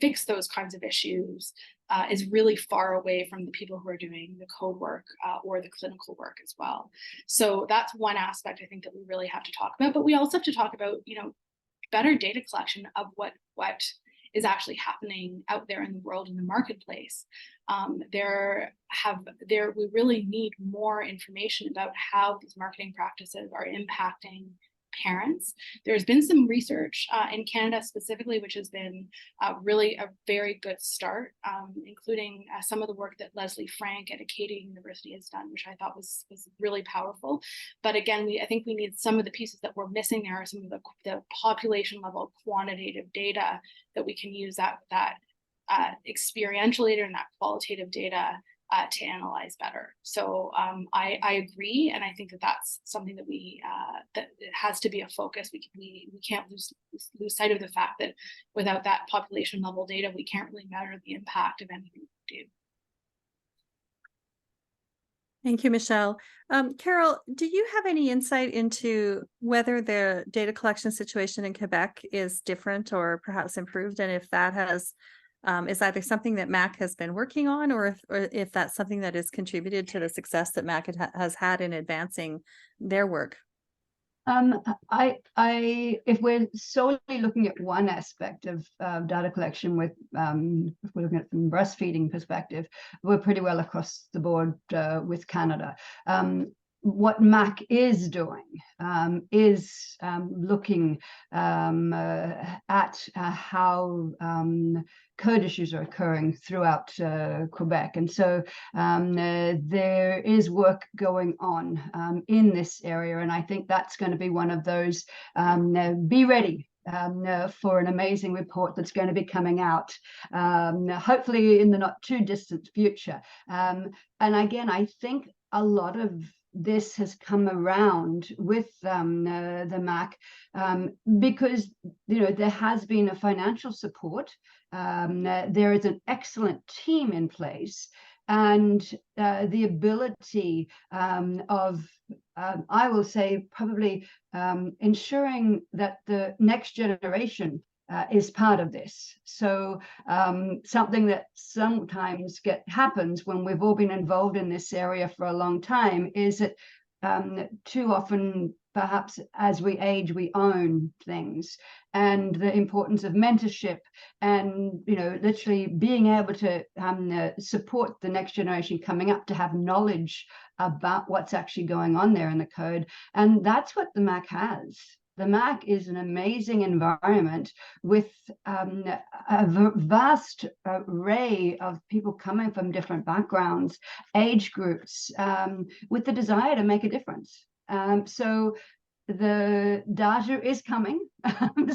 fix those kinds of issues is really far away from the people who are doing the code work or the clinical work as well. So that's one aspect I think that we really have to talk about. But we also have to talk about, better data collection of what is actually happening out there in the world, in the marketplace. We really need more information about how these marketing practices are impacting parents. There's been some research in Canada specifically, which has been really a very good start, including some of the work that Leslie Frank at Acadia University has done, which I thought was really powerful. But again, I think we need some of the pieces that we're missing there, are some of the population level quantitative data that we can use, that experiential data and that qualitative data to analyze better. So I agree, and I think that's something that that it has to be a focus. We can't lose sight of the fact that without that population level data, we can't really measure the impact of anything we do. Thank you, Michelle. Carol, do you have any insight into whether the data collection situation in Quebec is different or perhaps improved, and if that has is either something that MAC has been working on, or if that's something that has contributed to the success that MAC has had in advancing their work? If we're solely looking at one aspect of data collection, if we're looking at it from breastfeeding perspective, we're pretty well across the board with Canada. What MAC is doing is looking at how code issues are occurring throughout Quebec. And so there is work going on in this area. And I think that's going to be one of those, be ready for an amazing report that's going to be coming out, hopefully in the not too distant future. And again, I think a lot of this has come around with the MAC because there has been a financial support. There is an excellent team in place, and the ability of I will say probably ensuring that the next generation is part of this. So something that sometimes happens when we've all been involved in this area for a long time is that too often, perhaps as we age, we own things, and the importance of mentorship and literally being able to support the next generation coming up to have knowledge about what's actually going on there in the code. And that's what the MAC has. The MAC is an amazing environment with a vast array of people coming from different backgrounds, age groups, with the desire to make a difference. So the data is coming. And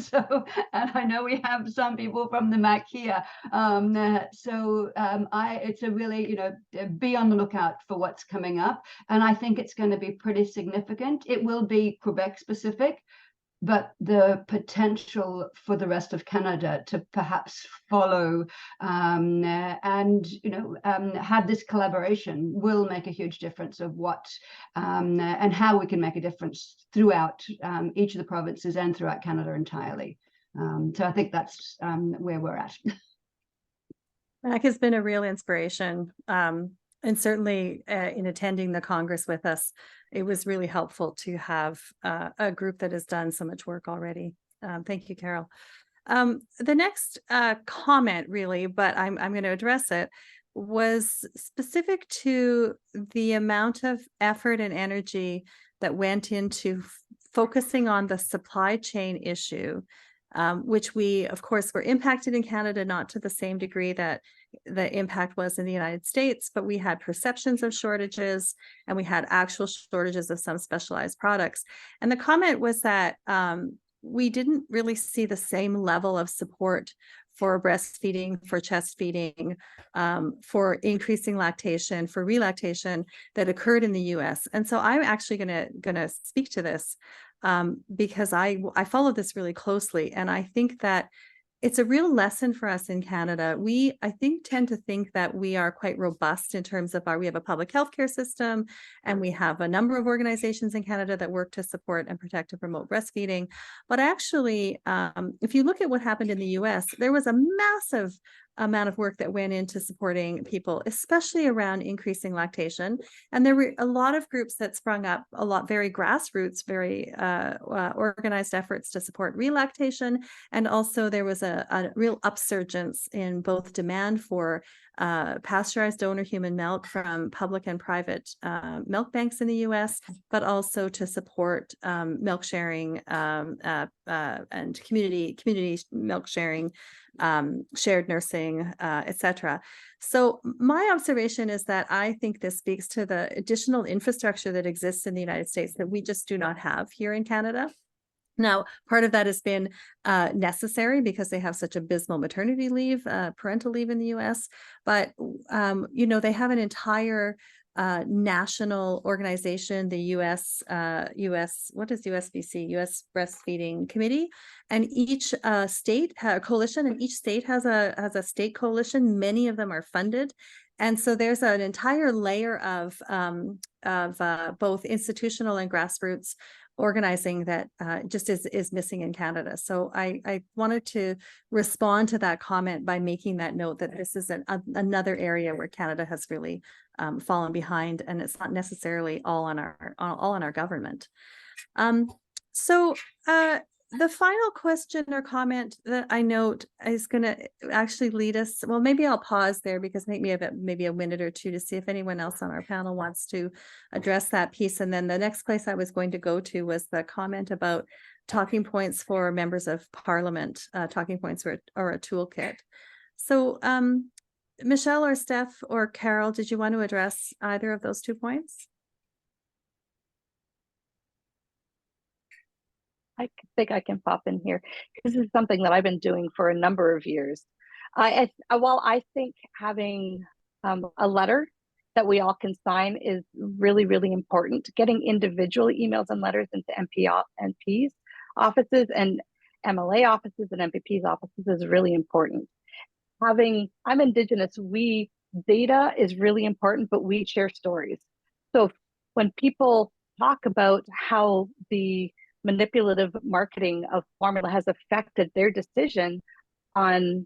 I know we have some people from the MAC here. It's a really, be on the lookout for what's coming up. And I think it's going to be pretty significant. It will be Quebec specific, but the potential for the rest of Canada to perhaps follow and have this collaboration will make a huge difference of what and how we can make a difference throughout each of the provinces and throughout Canada entirely. So I think that's where we're at. MAC has been a real inspiration. And certainly in attending the Congress with us, it was really helpful to have a group that has done so much work already. Thank you, Carol. The next comment, really, but I'm going to address it, was specific to the amount of effort and energy that went into focusing on the supply chain issue, which we, of course, were impacted in Canada, not to the same degree that the impact was in the United States, but we had perceptions of shortages and we had actual shortages of some specialized products. And the comment was that we didn't really see the same level of support for breastfeeding, for chest feeding, for increasing lactation, for relactation that occurred in the US. And so I'm actually gonna speak to this because I follow this really closely. And I think that it's a real lesson for us in Canada. We, I think, tend to think that we are quite robust in terms of we have a public healthcare system, and we have a number of organizations in Canada that work to support and protect and promote breastfeeding. But actually, if you look at what happened in the US, there was a massive amount of work that went into supporting people, especially around increasing lactation. And there were a lot of groups that sprung up, very grassroots, very organized efforts to support relactation. And also there was a real upsurgence in both demand for pasteurized donor human milk from public and private milk banks in the US, but also to support milk sharing and community milk sharing, shared nursing, etc. So my observation is that I think this speaks to the additional infrastructure that exists in the United States that we just do not have here in Canada. Now, part of that has been necessary because they have such abysmal maternity leave, parental leave in the US. But, they have an entire national organization, the US, what is USBC, US Breastfeeding Committee, and each state coalition, and each state has a state coalition. Many of them are funded. And so there's an entire layer of both institutional and grassroots organizing that just is missing in Canada. So I wanted to respond to that comment by making that note that this is another area where Canada has really fallen behind, and it's not necessarily all on our government. The final question or comment that I note is going to actually lead us. Well, maybe I'll pause there because maybe a minute or two to see if anyone else on our panel wants to address that piece. And then the next place I was going to go to was the comment about talking points for members of Parliament, talking points or a toolkit. So Michelle or Steph or Carol, did you want to address either of those 2 points? I think I can pop in here. This is something that I've been doing for a number of years. While I think having a letter that we all can sign is really, really important, getting individual emails and letters into MPs offices and MLA offices and MPPs offices is really important. I'm Indigenous, data is really important, but we share stories. So when people talk about how the manipulative marketing of formula has affected their decision on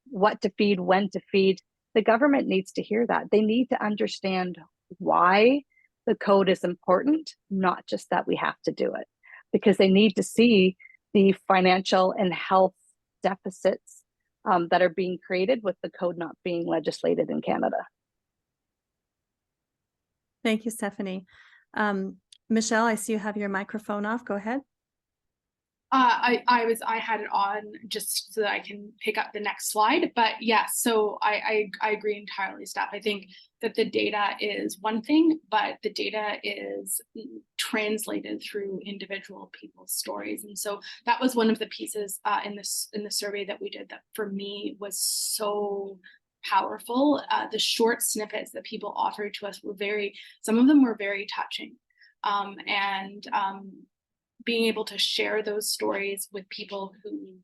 what to feed, when to feed, the government needs to hear that. They need to understand why the code is important, not just that we have to do it, because they need to see the financial and health deficits that are being created with the code not being legislated in Canada. Thank you, Stephanie. Michelle, I see you have your microphone off. Go ahead. I had it on just so that I can pick up the next slide, but yes, so I agree entirely, Steph. I think that the data is one thing, but the data is translated through individual people's stories. And so that was one of the pieces in the survey that we did that for me was so powerful. The short snippets that people offered to us were some of them were very touching. Being able to share those stories with people who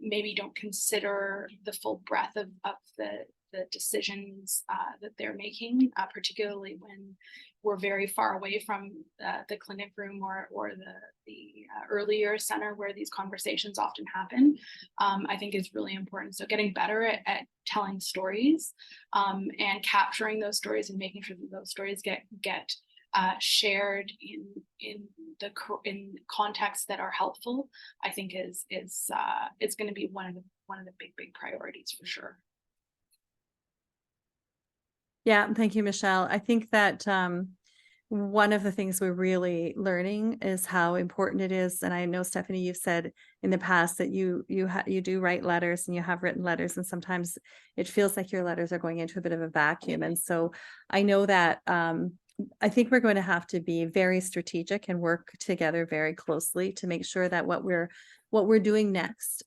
maybe don't consider the full breadth of the decisions that they're making, particularly when we're very far away from the clinic room or the early years center where these conversations often happen, I think is really important. So getting better at telling stories and capturing those stories and making sure that those stories get shared in contexts that are helpful, I think is going to be one of the big priorities for sure. Yeah, thank you, Michelle. I think that one of the things we're really learning is how important it is. And I know, Stephanie, you've said in the past that you do write letters and you have written letters, and sometimes it feels like your letters are going into a bit of a vacuum. And so I know that I think we're going to have to be very strategic and work together very closely to make sure that what we're doing next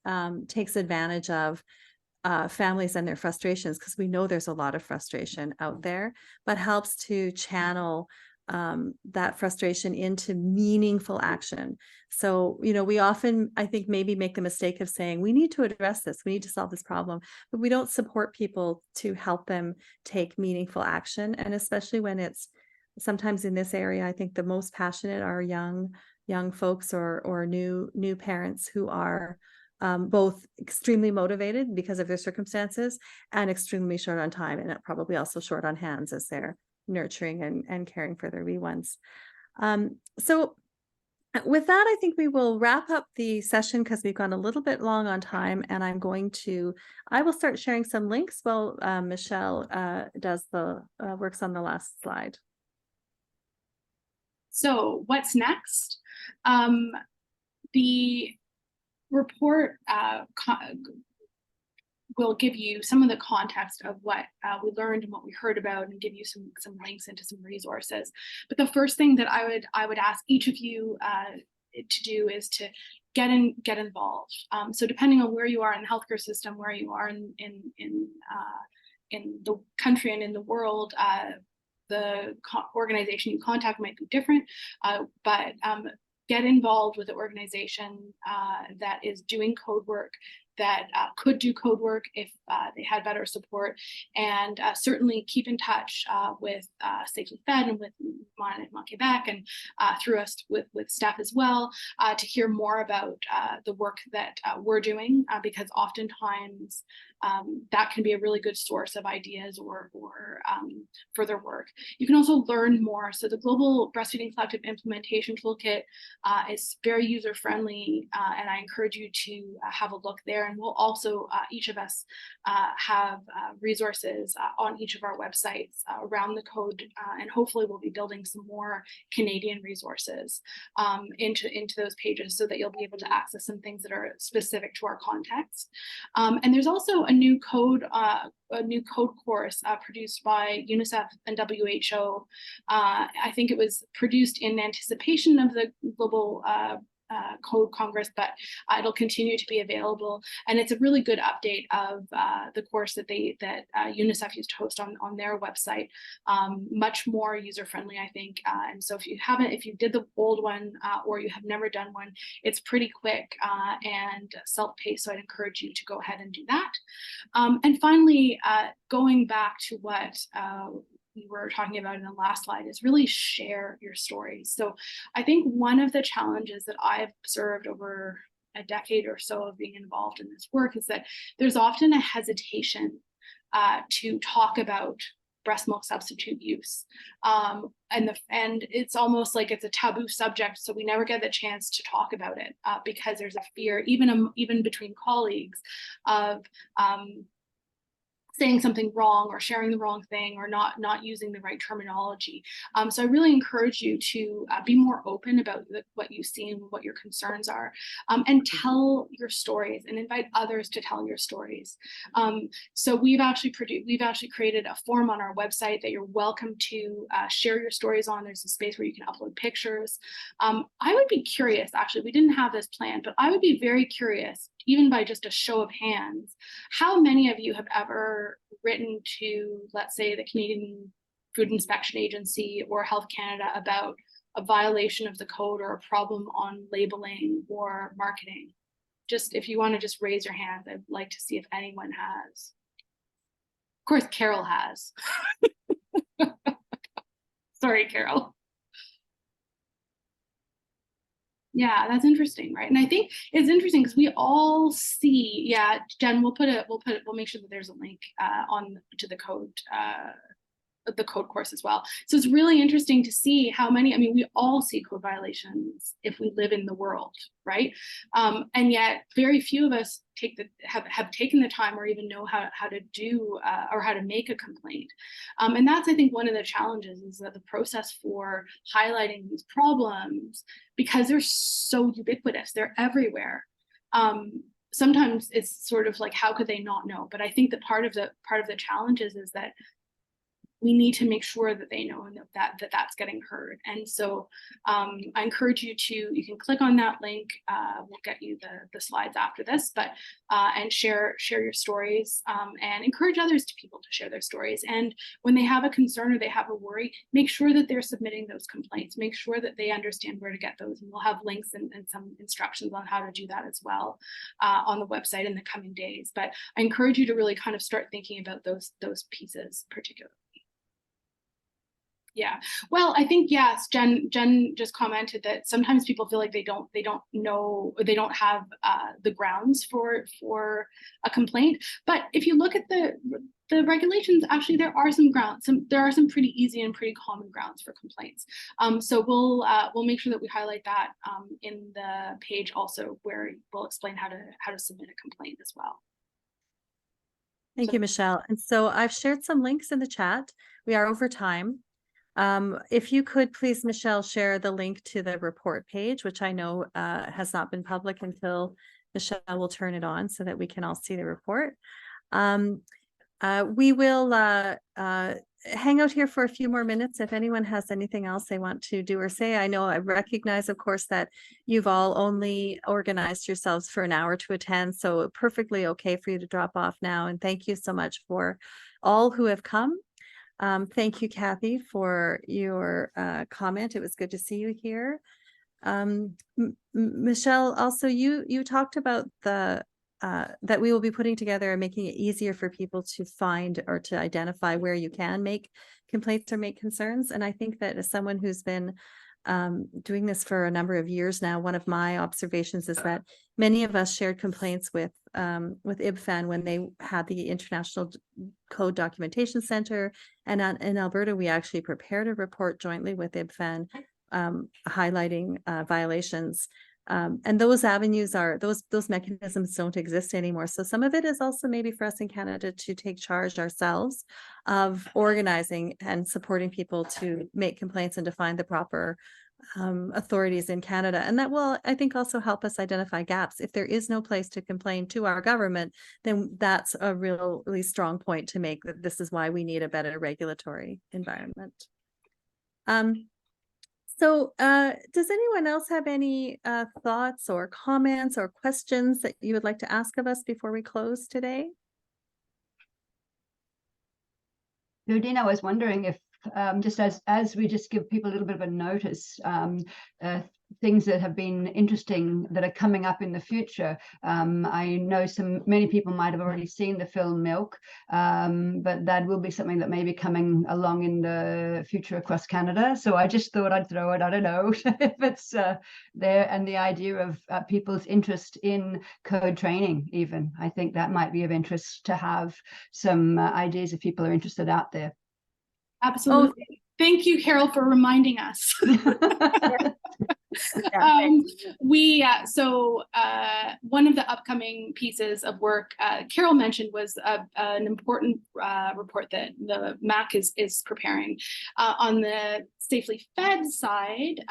takes advantage of families and their frustrations, because we know there's a lot of frustration out there, but helps to channel that frustration into meaningful action. So, we often, I think, maybe make the mistake of saying, we need to address this, we need to solve this problem, but we don't support people to help them take meaningful action. And especially when it's sometimes in this area, I think the most passionate are young folks or new parents who are both extremely motivated because of their circumstances and extremely short on time, and probably also short on hands as they're nurturing and caring for their wee ones. So with that, I think we will wrap up the session because we've gone a little bit long on time, and I will start sharing some links while Michelle does works on the last slide. So what's next? The report will give you some of the context of what we learned and what we heard about, and give you some links into some resources. But the first thing that I would ask each of you to do is to get involved. So depending on where you are in the healthcare system, where you are in the country and in the world, the organization you contact might be different, but get involved with the organization that is doing code work, that could do code work if they had better support, and certainly keep in touch with SafelyFed and with Mouvement Québec, and through us with staff as well, to hear more about the work that we're doing, because oftentimes that can be a really good source of ideas or further work. You can also learn more. So the Global Breastfeeding Collective Implementation Toolkit is very user-friendly, and I encourage you to have a look there. And we'll also, each of us have resources on each of our websites around the code, and hopefully we'll be building some more Canadian resources into those pages so that you'll be able to access some things that are specific to our context. And there's also a new code course produced by UNICEF and WHO. I think it was produced in anticipation of the Global Code Congress, but it'll continue to be available. And it's a really good update of the course that UNICEF used to host on their website. Much more user-friendly, I think. And so if you did the old one or you have never done one, it's pretty quick and self-paced. So I'd encourage you to go ahead and do that. And finally, going back to what we were talking about in the last slide, is really share your stories. So I think one of the challenges that I've observed over a decade or so of being involved in this work is that there's often a hesitation to talk about breast milk substitute use. And it's almost like it's a taboo subject, so we never get the chance to talk about it because there's a fear, even between colleagues, of saying something wrong or sharing the wrong thing or not using the right terminology. So I really encourage you to be more open about what you see and what your concerns are, and tell your stories and invite others to tell your stories. So we've actually created a form on our website that you're welcome to share your stories on. There's a space where you can upload pictures. I would be curious, actually, we didn't have this planned, but I would be very curious, even by just a show of hands, how many of you have ever written to, let's say, the Canadian Food Inspection Agency or Health Canada about a violation of the code or a problem on labeling or marketing? Just if you want to just raise your hand, I'd like to see if anyone has. Of course, Carol has. Sorry, Carol. Yeah, that's interesting, right? And I think it's interesting because we all see, yeah, Jen, we'll make sure that there's a link on to the code course as well. So it's really interesting to see how many, I mean, we all see code violations if we live in the world, right? And yet very few of us have taken the time or even know how to do or how to make a complaint. And that's, I think, one of the challenges is that the process for highlighting these problems, because they're so ubiquitous, they're everywhere. Sometimes it's sort of like, how could they not know? But I think that part of the challenges is that we need to make sure that they know and that's getting heard. And so I encourage you can click on that link. We'll get you the slides after this, but and share your stories and encourage people to share their stories. And when they have a concern or they have a worry, make sure that they're submitting those complaints. Make sure that they understand where to get those. And we'll have links and some instructions on how to do that as well on the website in the coming days. But I encourage you to really kind of start thinking about those pieces particularly. Yeah, well, I think, yes, Jen just commented that sometimes people feel like they don't know, or they don't have the grounds for a complaint. But if you look at the regulations, actually there are some grounds. There are some pretty easy and pretty common grounds for complaints. So we'll make sure that we highlight that in the page also, where we'll explain how to submit a complaint as well. Thank you, Michelle. And so I've shared some links in the chat. We are over time. If you could please, Michelle, share the link to the report page, which I know has not been public until Michelle will turn it on so that we can all see the report. We will hang out here for a few more minutes if anyone has anything else they want to do or say. I know I recognize, of course, that you've all only organized yourselves for an hour to attend, so perfectly okay for you to drop off now. And thank you so much for all who have come. Thank you, Kathy, for your comment. It was good to see you here. Michelle, also you talked about that we will be putting together and making it easier for people to find or to identify where you can make complaints or make concerns. And I think that as someone who's been doing this for a number of years now, one of my observations is that many of us shared complaints with IBFEN when they had the International Code Documentation Center, and in Alberta we actually prepared a report jointly with IBFEN highlighting violations. And those avenues those mechanisms don't exist anymore. So some of it is also maybe for us in Canada to take charge ourselves of organizing and supporting people to make complaints and to find the proper authorities in Canada. And that will, I think, also help us identify gaps. If there is no place to complain to our government, then that's a really strong point to make, that this is why we need a better regulatory environment. So does anyone else have any thoughts or comments or questions that you would like to ask of us before we close today? Jodine, I was wondering if just as we just give people a little bit of a notice, things that have been interesting that are coming up in the future. I know many people might have already seen the film Milk, but that will be something that may be coming along in the future across Canada. So I just thought I'd throw it, I don't know if it's there, and the idea of people's interest in code training even. I think that might be of interest to have some ideas if people are interested out there. Absolutely. Thank you, Carol, for reminding us. One of the upcoming pieces of work Carol mentioned was an important report that the MAC is preparing. On the SafelyFed side,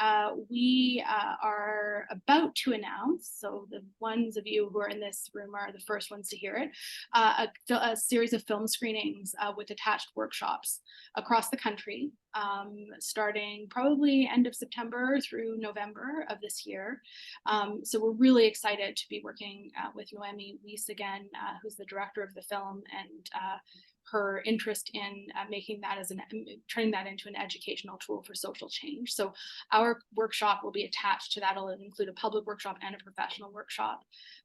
we are about to announce, so the ones of you who are in this room are the first ones to hear it, a series of film screenings with attached workshops across the country, starting probably end of September through November of this year. So we're really excited to be working with Noemi Weiss again, who's the director of the film, and her interest in making that turning that into an educational tool for social change. So our workshop will be attached to that. It'll include a public workshop and a professional workshop.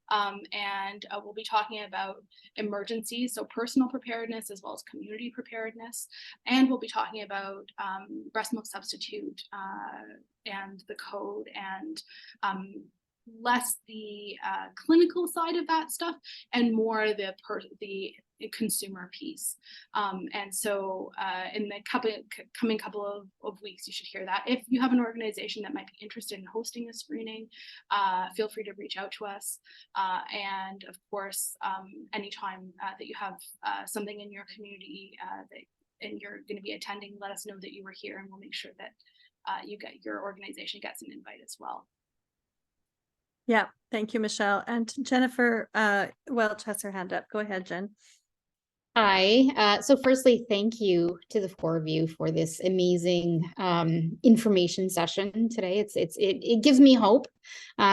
And we'll be talking about emergencies, so personal preparedness as well as community preparedness. And we'll be talking about breast milk substitute and the code, and less the clinical side of that stuff and more the consumer piece. And so in the coming couple of weeks, you should hear that. If you have an organization that might be interested in hosting a screening, feel free to reach out to us. And of course, anytime that you have something in your community and you're going to be attending, let us know that you were here, and we'll make sure that your organization gets an invite as well. Yeah, thank you, Michelle. And Jennifer Welch has her hand up. Go ahead, Jen. Hi. So firstly, thank you to the four of you for this amazing information session today. It gives me hope,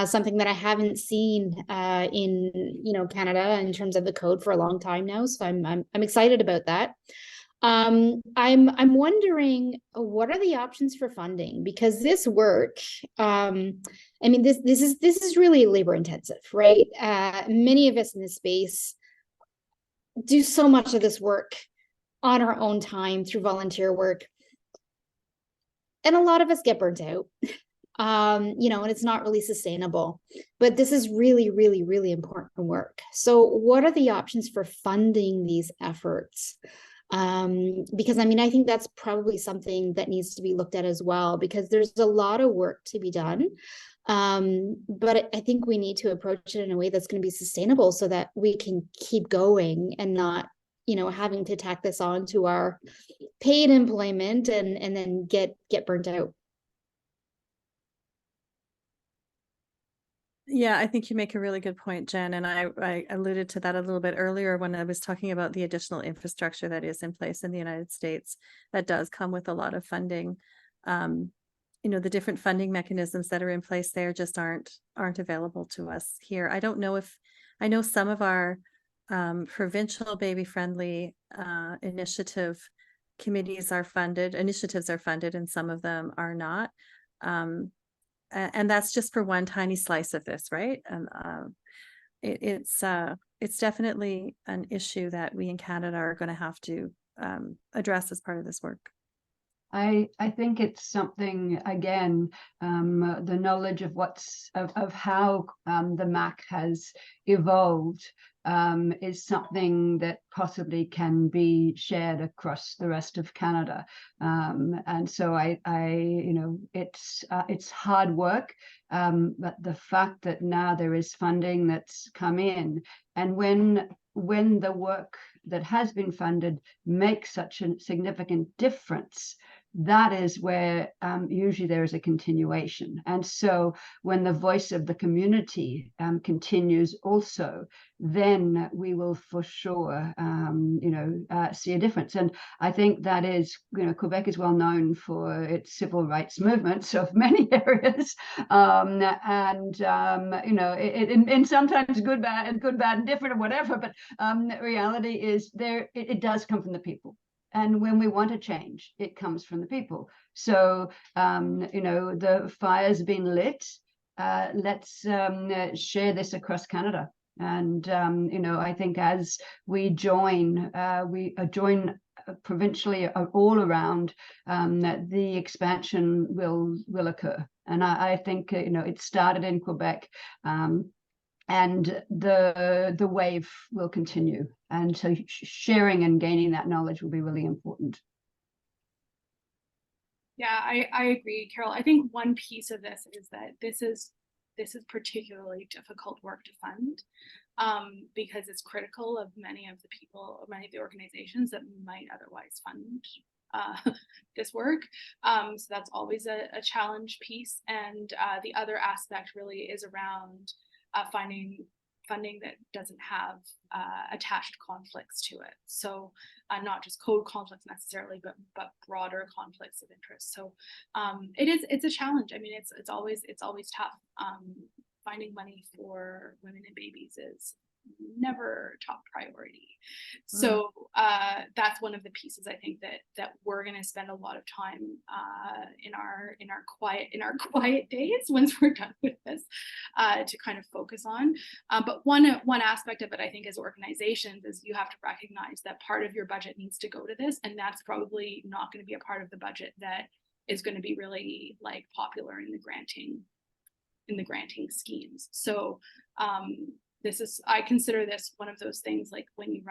something that I haven't seen in Canada in terms of the code for a long time now. So I'm excited about that. I'm wondering, what are the options for funding? Because this work, I mean, this is really labor intensive, right? Many of us in this space do so much of this work on our own time through volunteer work, and a lot of us get burnt out, and it's not really sustainable. But this is really, really, really important work. So what are the options for funding these efforts? Because I think that's probably something that needs to be looked at as well, because there's a lot of work to be done. But I think we need to approach it in a way that's going to be sustainable so that we can keep going and not, having to tack this on to our paid employment and then get burnt out. Yeah, I think you make a really good point, Jen. And I alluded to that a little bit earlier when I was talking about the additional infrastructure that is in place in the United States that does come with a lot of funding. The different funding mechanisms that are in place there just aren't available to us here. I know some of our provincial baby friendly initiatives are funded, and some of them are not. And that's just for one tiny slice of this, right? And it's definitely an issue that we in Canada are going to have to address as part of this work. I think it's something, again, the knowledge of how the MAC has evolved is something that possibly can be shared across the rest of Canada. And so it's hard work, but the fact that now there is funding that's come in, and when the work that has been funded makes such a significant difference, that is where usually there is a continuation. And so when the voice of the community continues also, then we will for sure see a difference. And I think that is, Quebec is well known for its civil rights movements of many areas, in sometimes good, bad, and different, or whatever. But the reality is it does come from the people. And when we want to change, it comes from the people. So, the fire's been lit. Let's share this across Canada. And, I think as we join provincially all around, the expansion will occur. And I think, it started in Quebec. And the wave will continue. And so sharing and gaining that knowledge will be really important. Yeah, I agree, Carol. I think one piece of this is that this is particularly difficult work to fund, because it's critical of many of the organizations that might otherwise fund this work. So that's always a challenge piece. And the other aspect really is around finding funding that doesn't have attached conflicts to it. So not just code conflicts necessarily, but broader conflicts of interest. So it's a challenge. I mean, it's always tough. Finding money for women and babies is never top priority. So that's one of the pieces I think that we're going to spend a lot of time in our quiet days once we're done with this to kind of focus on. But one aspect of it, I think, as organizations, is you have to recognize that part of your budget needs to go to this, and that's probably not going to be a part of the budget that is going to be really like popular in the granting schemes. So I consider this one of those things, like when you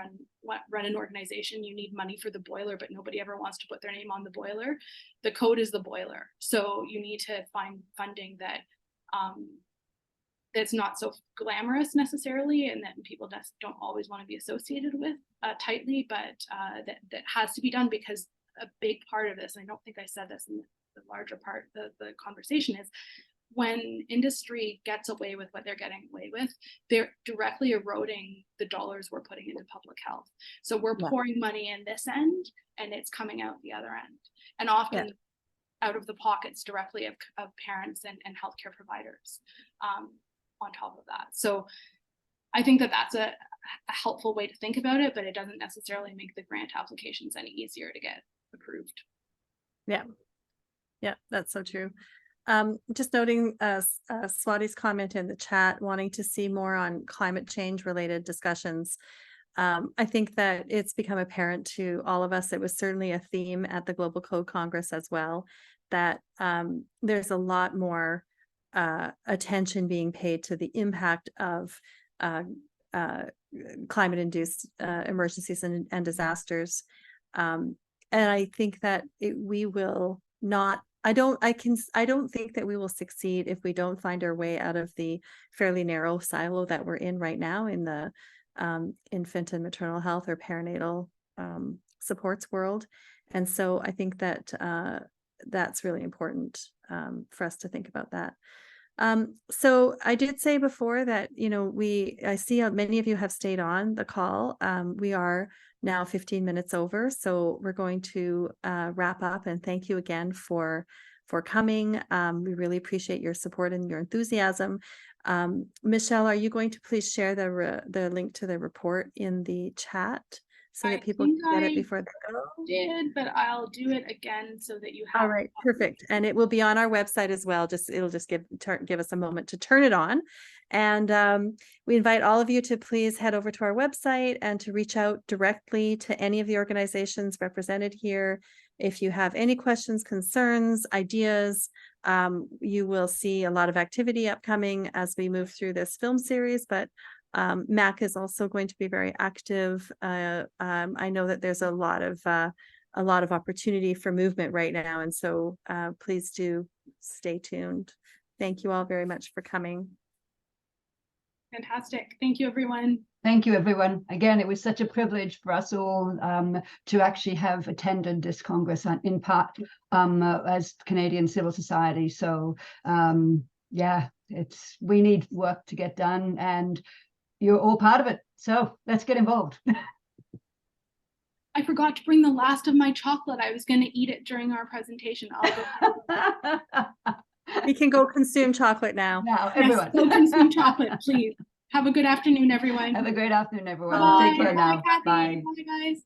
run an organization, you need money for the boiler, but nobody ever wants to put their name on the boiler. The code is the boiler. So you need to find funding that that's not so glamorous necessarily, and that people just don't always want to be associated with tightly, but that has to be done, because a big part of this, and I don't think I said this in the larger part of the conversation, is when industry gets away with what they're getting away with, they're directly eroding the dollars we're putting into public health. So we're pouring money in this end, and it's coming out the other end, and often out of the pockets directly of parents and healthcare providers on top of that. So I think that's a helpful way to think about it, but it doesn't necessarily make the grant applications any easier to get approved. Yeah, that's so true. Just noting Swati's comment in the chat, wanting to see more on climate change related discussions. I think that it's become apparent to all of us, it was certainly a theme at the Global Code Congress as well, that there's a lot more attention being paid to the impact of climate-induced emergencies and disasters. And I think that we will not, I don't think that we will succeed if we don't find our way out of the fairly narrow silo that we're in right now in the infant and maternal health or perinatal supports world. And so I think that that's really important for us to think about that. So I did say before that, I see how many of you have stayed on the call. We are now 15 minutes over, so we're going to wrap up, and thank you again for coming. We really appreciate your support and your enthusiasm. Michelle, are you going to please share the link to the report in the chat so that people can get it before they go? Did, but I'll do it again so that you have. All right, perfect. And it will be on our website as well. It'll just give us a moment to turn it on. And we invite all of you to please head over to our website and to reach out directly to any of the organizations represented here. If you have any questions, concerns, ideas, you will see a lot of activity upcoming as we move through this film series, but MAC is also going to be very active. I know that there's a lot of opportunity for movement right now, and so please do stay tuned. Thank you all very much for coming. Fantastic. Thank you, everyone. Thank you, everyone. Again, it was such a privilege for us all to actually have attended this Congress in part as Canadian civil society. So yeah, we need work to get done, and you're all part of it. So let's get involved. I forgot to bring the last of my chocolate. I was going to eat it during our presentation. We can go consume chocolate now. Now, everyone. Yes, go consume chocolate, please. Have a good afternoon, everyone. Have a great afternoon, everyone. Bye. Take care now. Bye, Kathy. Bye. Bye, guys.